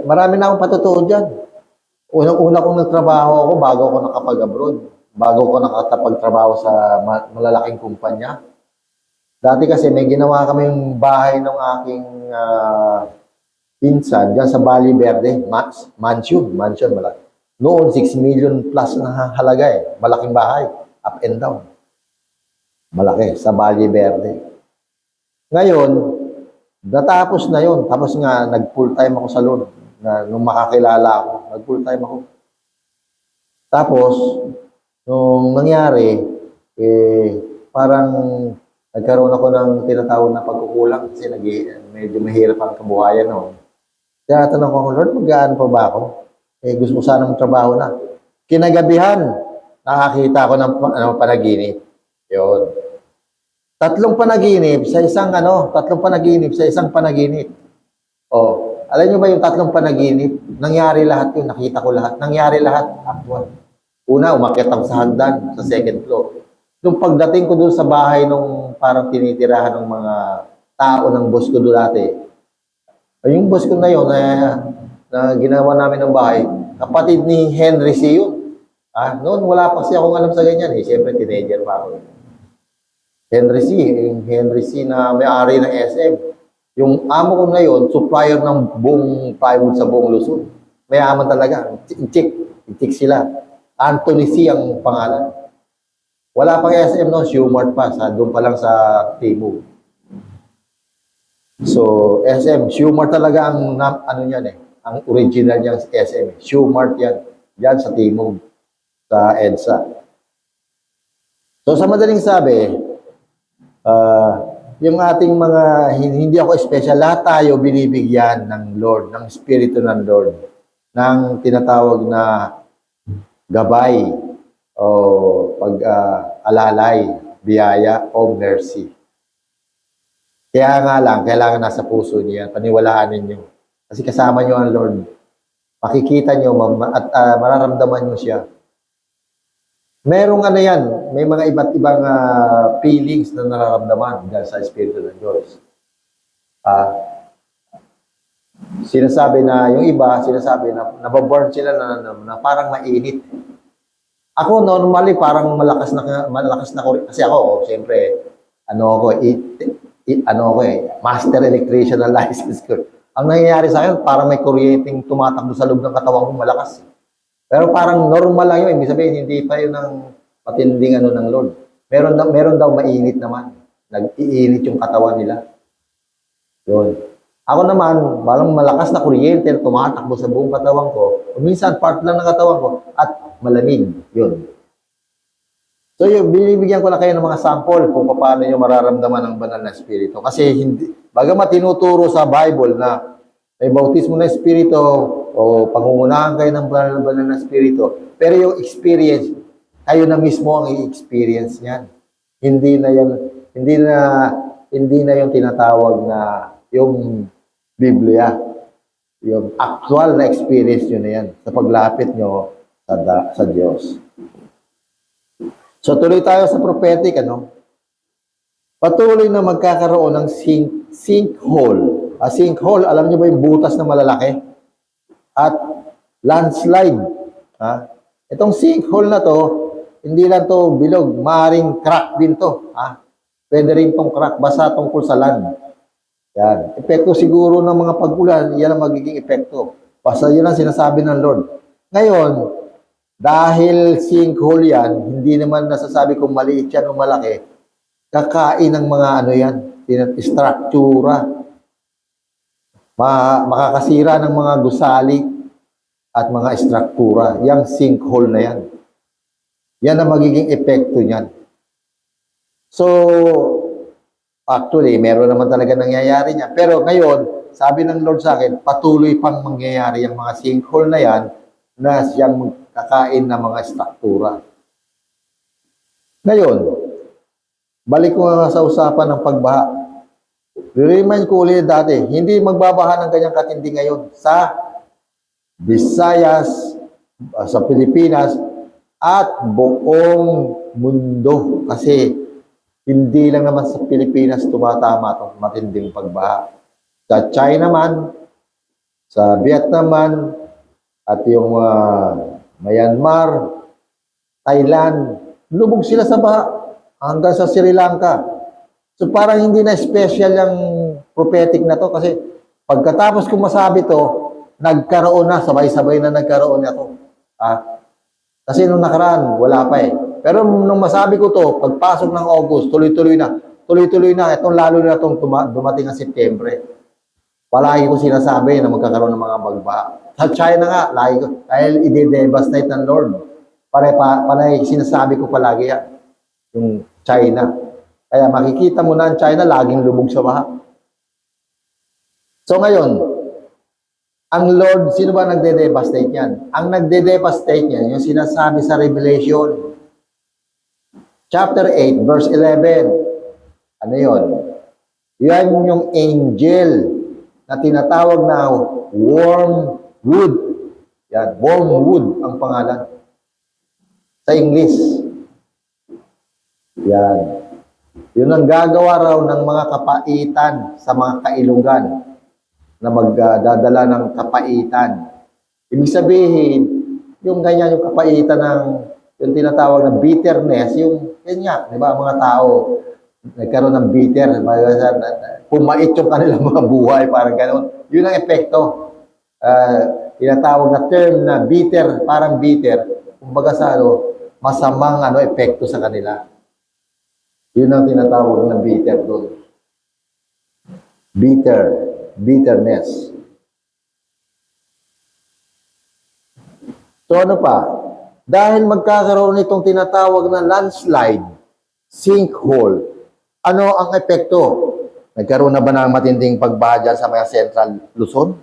marami na akong patutuo dyan. Unang-una kong nagtrabaho ako bago ako nakapag-abroad. Bago ako nakatapagtrabaho sa malalaking kumpanya. Dati kasi may ginawa kaming bahay ng aking pinsan dyan sa Valle Verde. Mansion malaki. Noon, 6 million plus na halaga eh. Malaking bahay. Up and down. Malaki. Sa Valle Verde. Ngayon, natapos na yon. Tapos nga, nag-full time ako sa Lord. Nung makakilala ako, nag-full time ako. Tapos, nung nangyari, parang nagkaroon ako ng tinatawag na pagkukulang kasi medyo mahirap ang kabuhayan noon. Tinatanong ko, Lord, mag-gaano pa ba ako? Gusto ko sana magtrabaho na. Kinagabihan, nakakita ko ng panaginip. Yun. Tatlong panaginip sa isang panaginip. Oh, alam niyo ba yung tatlong panaginip? Nangyari lahat yun, nakita ko lahat. Nangyari lahat, actual. Una, umakyat ako sa hagdan, sa second floor. Nung pagdating ko doon sa bahay nung parang tinitirahan ng mga tao ng boss ko doon dati, yung boss ko na yun, na ginawa namin ng bahay, kapatid ni Henry C. yun. Noon, wala pa kasi akong alam sa ganyan eh. Siyempre, teenager pa ako. Henry C. na may-ari ng SM. Yung amo ko ngayon, supplier ng buong plywood sa buong Luzon. Mayaman talaga. Chick sila. Anthony C. ang pangalan. Wala pang SM noon, Shumart pa. Doon pa lang sa Timog. So, SM, Shumart talaga ang ano niyan eh. Ang original niyang SM. Shumart yan. Yan sa Timog. Sa EDSA. So, sa madaling sabi, yung ating mga, hindi ako special, lahat tayo binibigyan ng Lord, ng Espiritu ng Lord, ng tinatawag na gabay o pag-alalay, biyaya o mercy. Kaya nga lang, kailangan nasa puso niyo yan, paniwalaan ninyo. Kasi kasama niyo ang Lord. Makikita niyo at mararamdaman niyo siya. Merong ano yan, may mga iba't ibang feelings na nararamdaman dahil sa Espiritu ng Diyos. Sinasabi na, yung iba, sinasabi na nababurn sila na parang mainit. Ako, normally, parang malakas na kasi ako, siyempre, master electrician na license ko. Ang nangyayari sa akin, parang may kuryenteng tumatakbo sa loob ng katawan ko, malakas. Pero parang normal lang yun. Ibig sabihin, hindi pa yun ng matinding ng Lord. Meron daw mainit naman. Nag-iinit yung katawan nila. Yun. Ako naman, walang malakas na kuryente na tumatakbo sa buong katawan ko. Minsan, part lang ng katawan ko at malamig. Yun. So, binibigyan ko na kayo ng mga sample kung paano nyo mararamdaman ang banal na Espiritu. Kasi, bagamat tinuturo sa Bible na may bautismo na Espiritu o pangungunahan kayo ng banal na Espiritu, pero yung experience, kayo na mismo ang i-experience niyan. Hindi na yung tinatawag na yung Biblia. Yung actual na experience nyo na yan sa paglapit nyo sa Diyos. So tuloy tayo sa prophetic, Patuloy na magkakaroon ng sinkhole. Sinkhole, alam niyo ba yung butas na malalaki? At landslide. Itong sinkhole na to, hindi lang to bilog, maaaring crack din to. Pwede rin tong crack, basta tungkol sa land. Yan. Epekto siguro ng mga pag-ulan, yan ang magiging epekto. Basta yun ang sinasabi ng Lord. Ngayon, dahil sinkhole yan, hindi naman nasasabi kung maliit yan o malaki, kakain ng mga struktura. Makakasira ng mga gusali at mga struktura. Yang sinkhole na yan. Yan ang magiging epekto niyan. So, actually, meron naman talaga nangyayari niya. Pero ngayon, sabi ng Lord sa akin, patuloy pang mangyayari yung mga sinkhole na yan na siyang kakain ng mga struktura. Ngayon, balik ko nga sa usapan ng pagbaha. Remind ko ulit dati, hindi magbabaha ng ganyang katindi ngayon sa Visayas, sa Pilipinas, at buong mundo. Kasi hindi lang naman sa Pilipinas tumatama itong matinding pagbaha. Sa China man, sa Vietnam man, at yung Myanmar, Thailand, lubog sila sa baha hanggang sa Sri Lanka. So parang hindi na special yung prophetic na to kasi pagkatapos kong masabi to, nagkaroon na, sabay-sabay na nagkaroon na to. Kasi nung nakaraan, wala pa eh. Pero nung masabi ko to, pagpasok ng August, tuloy-tuloy na. Tuloy-tuloy na. Itong lalo na itong dumating ng Setyembre. Palagi ko sinasabi na magkakaroon ng mga bagbaha. Sa China nga, lagi ko, dahil i-devastate ng Lord. Panay sinasabi ko palagi yan. Yung China. Kaya makikita mo na ang China, laging lubog sa baha. So ngayon, ang Lord, sino ba nagde-devastate yan? Ang nagde-devastate yan, yung sinasabi sa Revelation. Chapter 8, verse 11. Ano yun? Yan yung angel na tinatawag na wormwood. Yan, wormwood ang pangalan. Sa English. Yan. Yun ang gagawa raw ng mga kapaitan sa mga kailugan na magdadala ng kapaitan. Ibig sabihin, yung ganyan, yung kapaitan ng, yung tinatawag na bitterness, yung, yan nga, di ba, mga tao, nagkaroon ng bitter, pumait yung kanilang mga buhay, parang gano'n. Yun ang epekto. Tinatawag na term na bitter, parang bitter, kumbaga sa masamang epekto sa kanila. Yun ang tinatawag na bitter doon. Bitterness. So ano pa? Dahil magkakaroon itong tinatawag na landslide, sinkhole, ano ang epekto? Nagkaroon na ba ng matinding pagbaha dyan sa mga Central Luzon?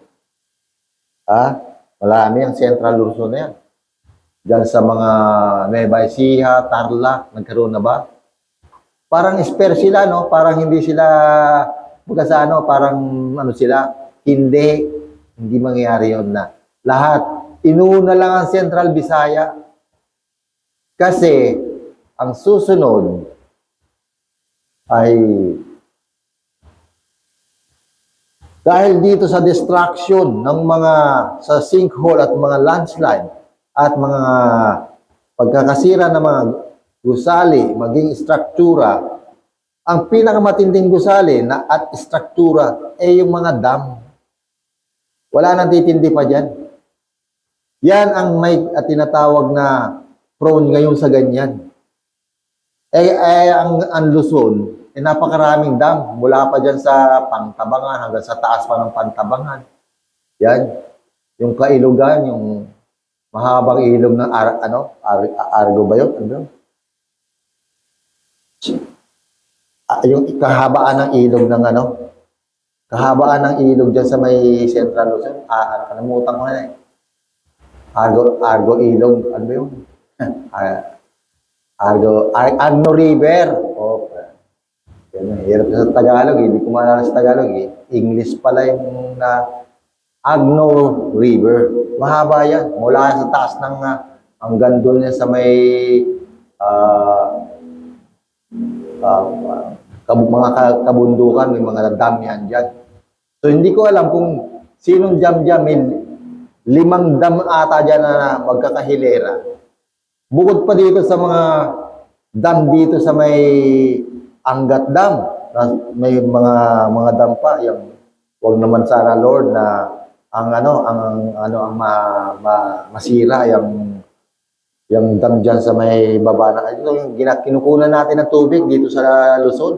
Marami ang Central Luzon na yan. Dyan sa mga Nueva Ecija, Tarlac, nagkaroon na ba? Parang spare sila, no? Parang hindi sila, parang sila, hindi mangyayari yun na. Lahat, inuuna lang ang Central Visaya. Kasi, ang susunod ay dahil dito sa destruction ng mga sa sinkhole at mga landslide at mga pagkakasira ng mga gusali, maging struktura, ang pinakamatinding gusali na at struktura ay yung mga dam. Wala nang titindi pa dyan. Yan ang may tinatawag na prone ngayon sa ganyan. Ang Luzon, napakaraming dam. Mula pa dyan sa Pantabangan hanggang sa taas pa ng Pantabangan. Yan. Yung Kailugan, yung mahabang ilog ng Argo ba yun? Ano? Yung kahabaan ng ilog ng kahabaan ng ilog dyan sa may Central Luzon. Kalimutan ko na eh. Argo ilog. Ano ba yun? Agno River. Hirap sa Tagalog, hindi ko maalala sa Tagalog. English pala yung Agno River. Mahaba yan. Mula sa taas ng hanggang doon sa may mga kabundukan, may mga dam yan dyan. So hindi ko alam kung sinong dam dyan. May 5 dam ata dyan na magkakahilera. Bukod pa dito sa mga dam dito sa may Angat Dam, may mga dam pa, yung wag naman sana Lord na ang masira yung dam diyan sa may baba na ito yung kinukunan natin ng tubig dito sa Luzon.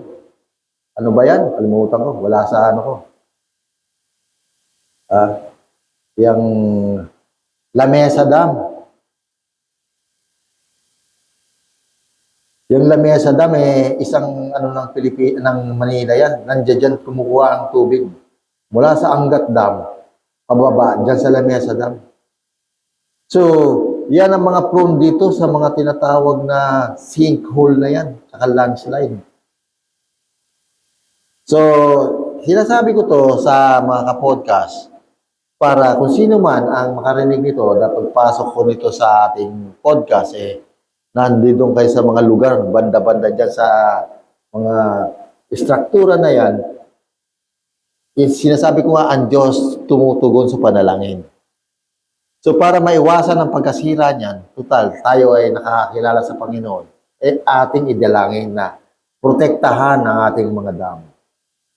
Ano ba yan? Kalimutan ko, wala sa ko. Yung Lamesa Dam. Yung Lamesa Dam isang ng ng Manila yan. Nandiyan dyan kumukuha ang tubig. mula sa Angat Dam, pababa, dyan sa Lamesa Dam. So, yan ang mga prone dito sa mga tinatawag na sinkhole na yan, saka landslide. So, sinasabi ko to sa mga kapodcast para kung sino man ang makarinig nito na pagpasok ko nito sa ating podcast, nandito kayo sa mga lugar, banda-banda dyan sa mga struktura na yan, sinasabi ko nga, ang Diyos tumutugon sa panalangin. So para maiwasan ang pagkasira niyan, total, tayo ay nakakilala sa Panginoon, ating idalangin na protektahan ang ating mga dam.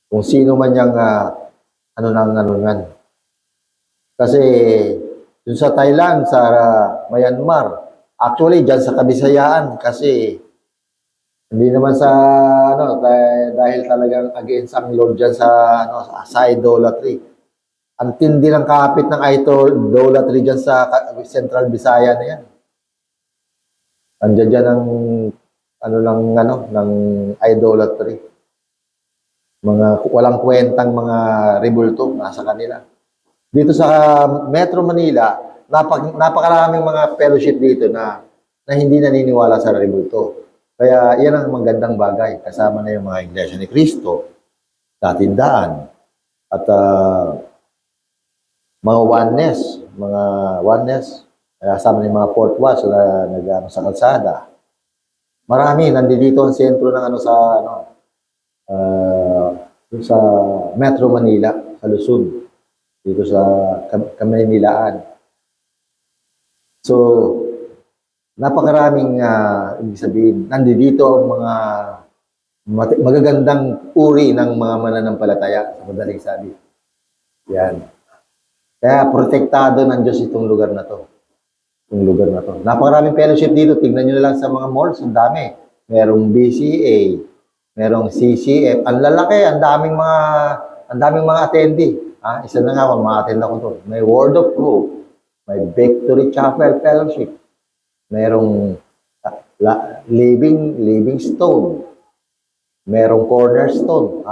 Kung sino man yung ano. Kasi dun sa Thailand, sa Myanmar, actually dyan sa Kabisayaan, kasi hindi naman sa dahil talagang against ang Lord dyan sa idolatry. Ang tindi ng kapit ng idolatry dyan sa Central Visaya na yan. Andiyan dyan ang ng idolatry. Mga walang kwentang mga rebulto nasa kanila. Dito sa Metro Manila, napakaraming mga fellowship dito na hindi naniniwala sa rebulto. Kaya yan ang magandang bagay. Kasama na yung mga Iglesia ni Cristo, Tatindaan, at mga oneness, kasama ng mga fourth watch na nag sa kalsada. Marami, nandito ang sentro ng sa Metro Manila, sa Luzon, dito sa Kamaynilaan. So, napakaraming, ibig sabihin, nandito ang mga magagandang uri ng mga mananampalataya, sa madaling sabi. Yan. Kaya protektado ng Diyos itong lugar na to. Napakaraming fellowship dito. Tignan nyo na lang sa mga malls, ang dami. Merong BCA, merong CCF. Ang lalaki, ang daming mga attendee. Isa na nga, ma-attend ako to. May Word of Hope, may Victory Chapel Fellowship, merong Living Stone, merong Cornerstone.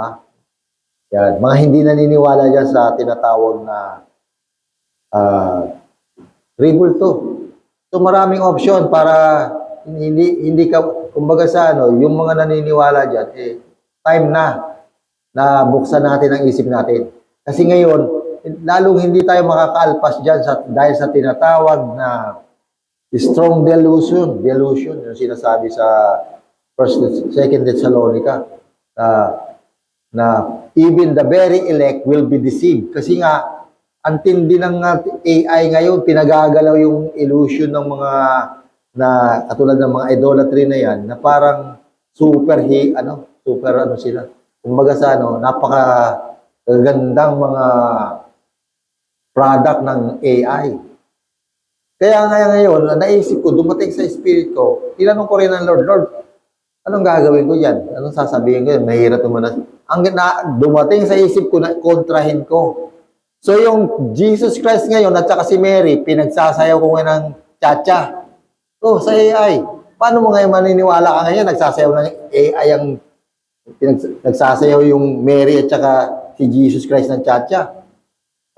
Yan. Mga hindi naniniwala dyan sa tinatawag na rebulto. So maraming option para hindi ka, kumbaga sa yung mga naniniwala dyan, time na buksan natin ang isip natin. Kasi ngayon, lalong hindi tayo makakaalpas dyan dahil sa tinatawag na strong delusion, yung sinasabi sa 1st, 2nd Thessalonica, na even the very elect will be deceived. Kasi nga, ang tindi ng AI ngayon, pinagagalaw yung illusion ng mga katulad ng mga idolatry na yan, na parang super sila. Kumbaga sa napakagandang mga product ng AI. Kaya ngayon, naisip ko, dumating sa spirit ko, tinanong ko rin ng Lord, anong gagawin ko yan? Anong sasabihin ko yan? Mahirap naman. Dumating sa isip ko na kontrahin ko. So yung Jesus Christ ngayon at saka si Mary, pinagsasayaw ko ngayon ng cha-cha. Sa AI. Paano mo ngayon maniniwala ka ngayon? Nagsasayaw ng AI nagsasayaw yung Mary at saka si Jesus Christ ng cha-cha.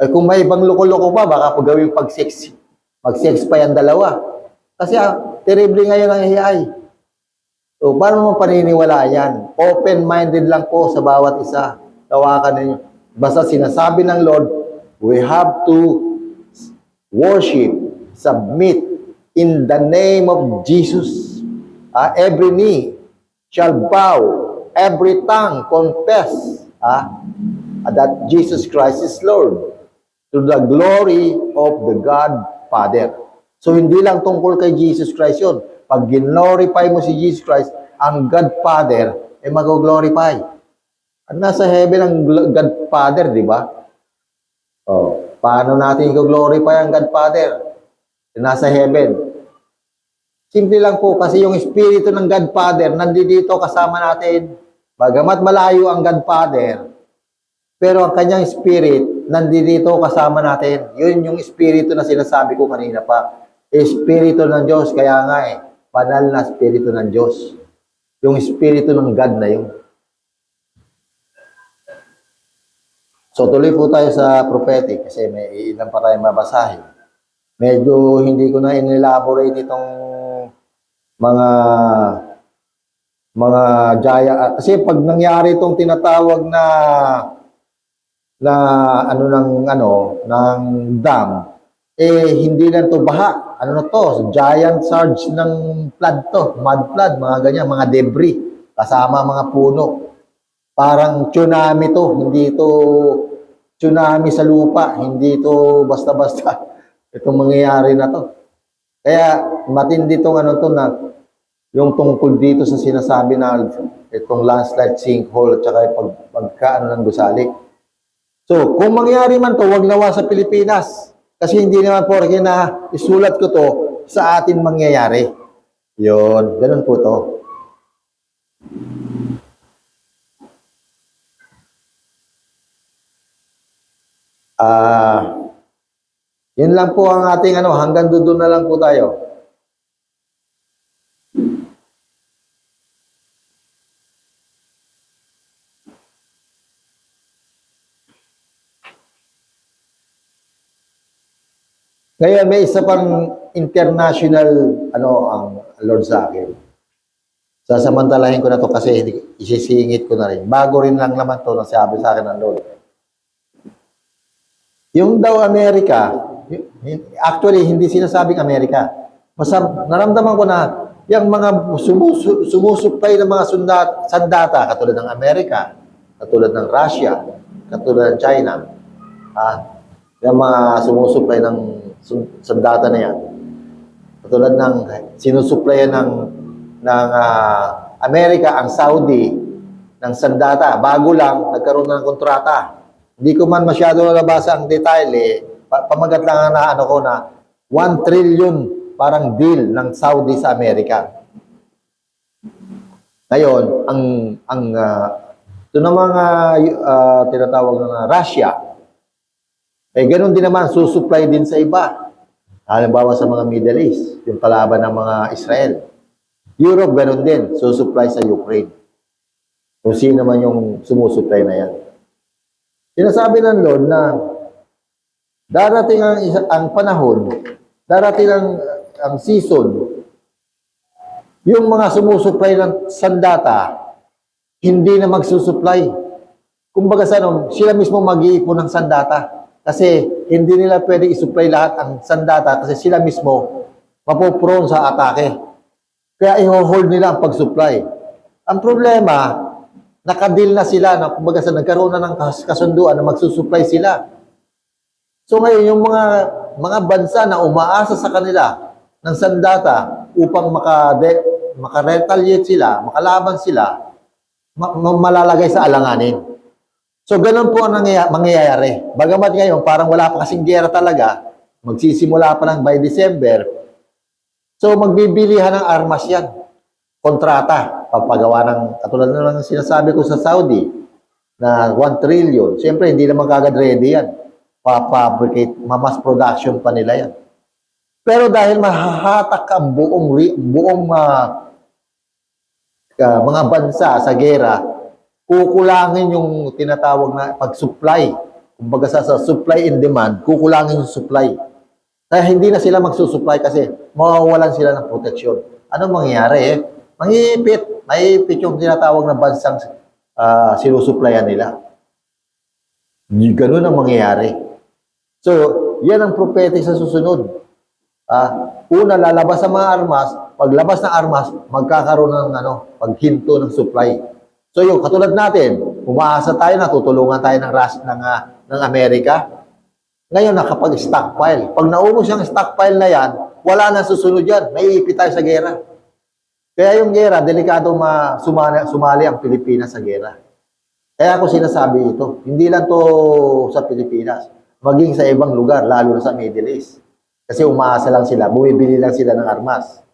Kung may ibang loko-loko pa, baka gawing pag-sex. Mag-sex pa yung dalawa. Kasi terrible ngayon ang AI. So, paano mo paniniwala yan? Open-minded lang po sa bawat isa. Tawakan ninyo. Basta sinasabi ng Lord, we have to worship, submit in the name of Jesus. Every knee shall bow, every tongue confess that Jesus Christ is Lord, to the glory of the God Father. So hindi lang tungkol kay Jesus Christ yun. Pag glorify mo si Jesus Christ, ang God Father ay mag-glorify. At nasa heaven ang God Father, di ba? Paano natin i-glorify ang God Father? Nasa heaven. Simple lang po, kasi yung Espiritu ng God Father nandito kasama natin. Bagamat malayo ang God Father, pero ang kanyang Spirit nandito kasama natin. Yun yung Espiritu na sinasabi ko kanina pa. Espiritu ng Diyos, kaya nga banal na Espiritu ng Diyos. Yung Espiritu ng God na yun. So tuloy po tayo sa prophetic kasi may ilan pa tayong mabasahin. Medyo hindi ko na in-elaborate itong mga mga jaya kasi pag nangyari itong tinatawag na ng dam, hindi lang to baha, ano na to, giant surge ng flood to, mud flood, mga ganyan, mga debris kasama mga puno. Parang tsunami to, hindi to tsunami sa lupa, hindi to basta-basta itong mangyayari na to. Kaya matindi tong na yung tungkol dito sa sinasabi na itong landslide, sinkhole, at saka pagkaano ng gusali. So, kung mangyari man to, wag nawa sa Pilipinas. Kasi hindi naman porke na isulat ko to sa atin mangyayari. Yun, ganun po to. Yun lang po ang ating hanggang doon na lang po tayo. Ngayon, may isa pang international, ang Lord sa akin. Sasamantalahin ko na to kasi isisingit ko na rin. Bago rin lang naman to na sabi sa akin ng Lord. Yung daw Amerika, actually, hindi sinasabing Amerika. Basta naramdaman ko na yung mga sumusupply ng mga sandata, katulad ng Amerika, katulad ng Russia, katulad ng China, yung mga sumusupply ng sandata na yan. Katulad ng sinusuplayan ng Amerika, ang Saudi, ng sandata. Bago lang, nagkaroon ng kontrata. Hindi ko man masyado nalabasa ang detail pamagat lang na na 1 trillion parang deal ng Saudi sa Amerika. Ngayon, ito na mga tinatawag na Russia, ganun din naman, susupply din sa iba. Halimbawa sa mga Middle East, yung kalaban ng mga Israel. Europe, ganun din, susupply sa Ukraine. Kung sino man yung sumusupply na yan. Sinasabi ng Lord na darating ang panahon, darating ang season, yung mga sumusupply ng sandata, hindi na magsusupply. Kumbaga sila mismo mag-iipon ng sandata. Kasi hindi nila pwede isupply lahat ang sandata kasi sila mismo mapoprone sa atake. Kaya i-hold nila ang pag-supply. Ang problema, nakadeal na sila, kumbaga nagkaroon na ng kasunduan na magsusupply sila. So ngayon, yung mga bansa na umaasa sa kanila ng sandata upang maka-retaliate sila, makalaban sila, malalagay sa alanganin. So ganun po ang mangyayari. Bagamat ngayon, parang wala pa kasing gera talaga, magsisimula pa lang by December, so magbibilihan ng armas yan. Kontrata, papagawa ng, katulad na lang sinasabi ko sa Saudi, na 1 trillion. Siyempre, hindi naman kagad ready yan. Papabricate, mass production pa nila yan. Pero dahil mahahatak ang buong mga bansa sa gera, kukulangin yung tinatawag na pag-supply. Kumbaga sa supply and demand, kukulangin yung supply. Kaya hindi na sila magsusupply kasi mawawalan sila ng proteksyon. Anong mangyayari Maiipit yung tinatawag na bansang sinusupplyan nila. Ganun ang mangyayari. So, yan ang prophetic sa susunod. Una, lalabas ang mga armas. Paglabas ng armas, magkakaroon ng paghinto ng supply. So, yung katulad natin, umaasa tayo na tutulungan tayo ng Amerika. Ngayon, nakapag-stockpile. Pag naubos yung stockpile na yan, wala na susunod yan. Maiipit tayo sa gera. Kaya yung gera, delikado sumali ang Pilipinas sa gera. Kaya ako sinasabi ito, hindi lang to sa Pilipinas, maging sa ibang lugar, lalo na sa Middle East. Kasi umaasa lang sila, bumibili lang sila ng armas.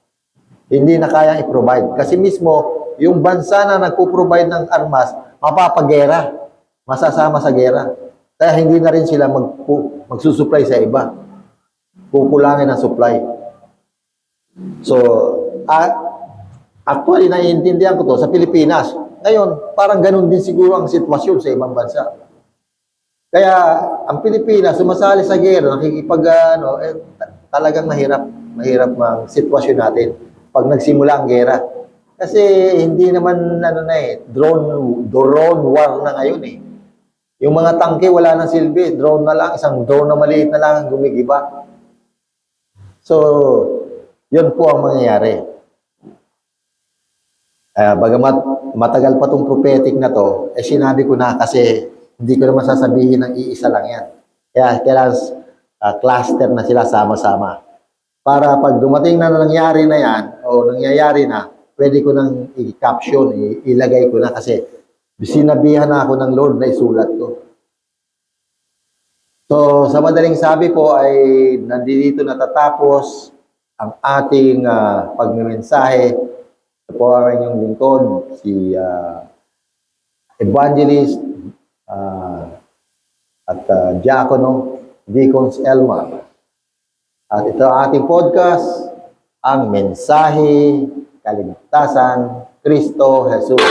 Hindi na kayang i-provide. Kasi mismo, yung bansa na nagpo-provide ng armas, mapapagera, masasama sa gera. Kaya hindi na rin sila magsusupply sa iba. Kukulangin ang supply. So, actually, naiintindihan ko to sa Pilipinas. Ngayon, parang ganun din siguro ang sitwasyon sa ibang bansa. Kaya ang Pilipinas sumasali sa gera, nakikipag talagang mahirap ang sitwasyon natin pag nagsimula ang gera. Kasi hindi naman drone war na ngayon eh. Yung mga tangke wala nang silbi, drone na lang, isang drone na maliit na lang ang gumigiba. So, yun po ang mangyayari. Bagamat matagal pa tong prophetic na to, sinabi ko na kasi hindi ko naman sasabihin ng iisa lang yan. Kaya kailangan cluster na sila sama-sama. Para pag dumating na nangyari na yan, o nangyayari na, pwede ko nang i-caption, ilagay ko na kasi sinabihan na ako ng Lord na isulat ko. So, sa madaling sabi po ay nandito natatapos ang ating pagmimensahe. Ito po ang inyong lingkod, si Evangelist at Diakono Deacons Elma. At ito ang ating podcast, ang Mensahe Kaligtasan Kristo Jesus.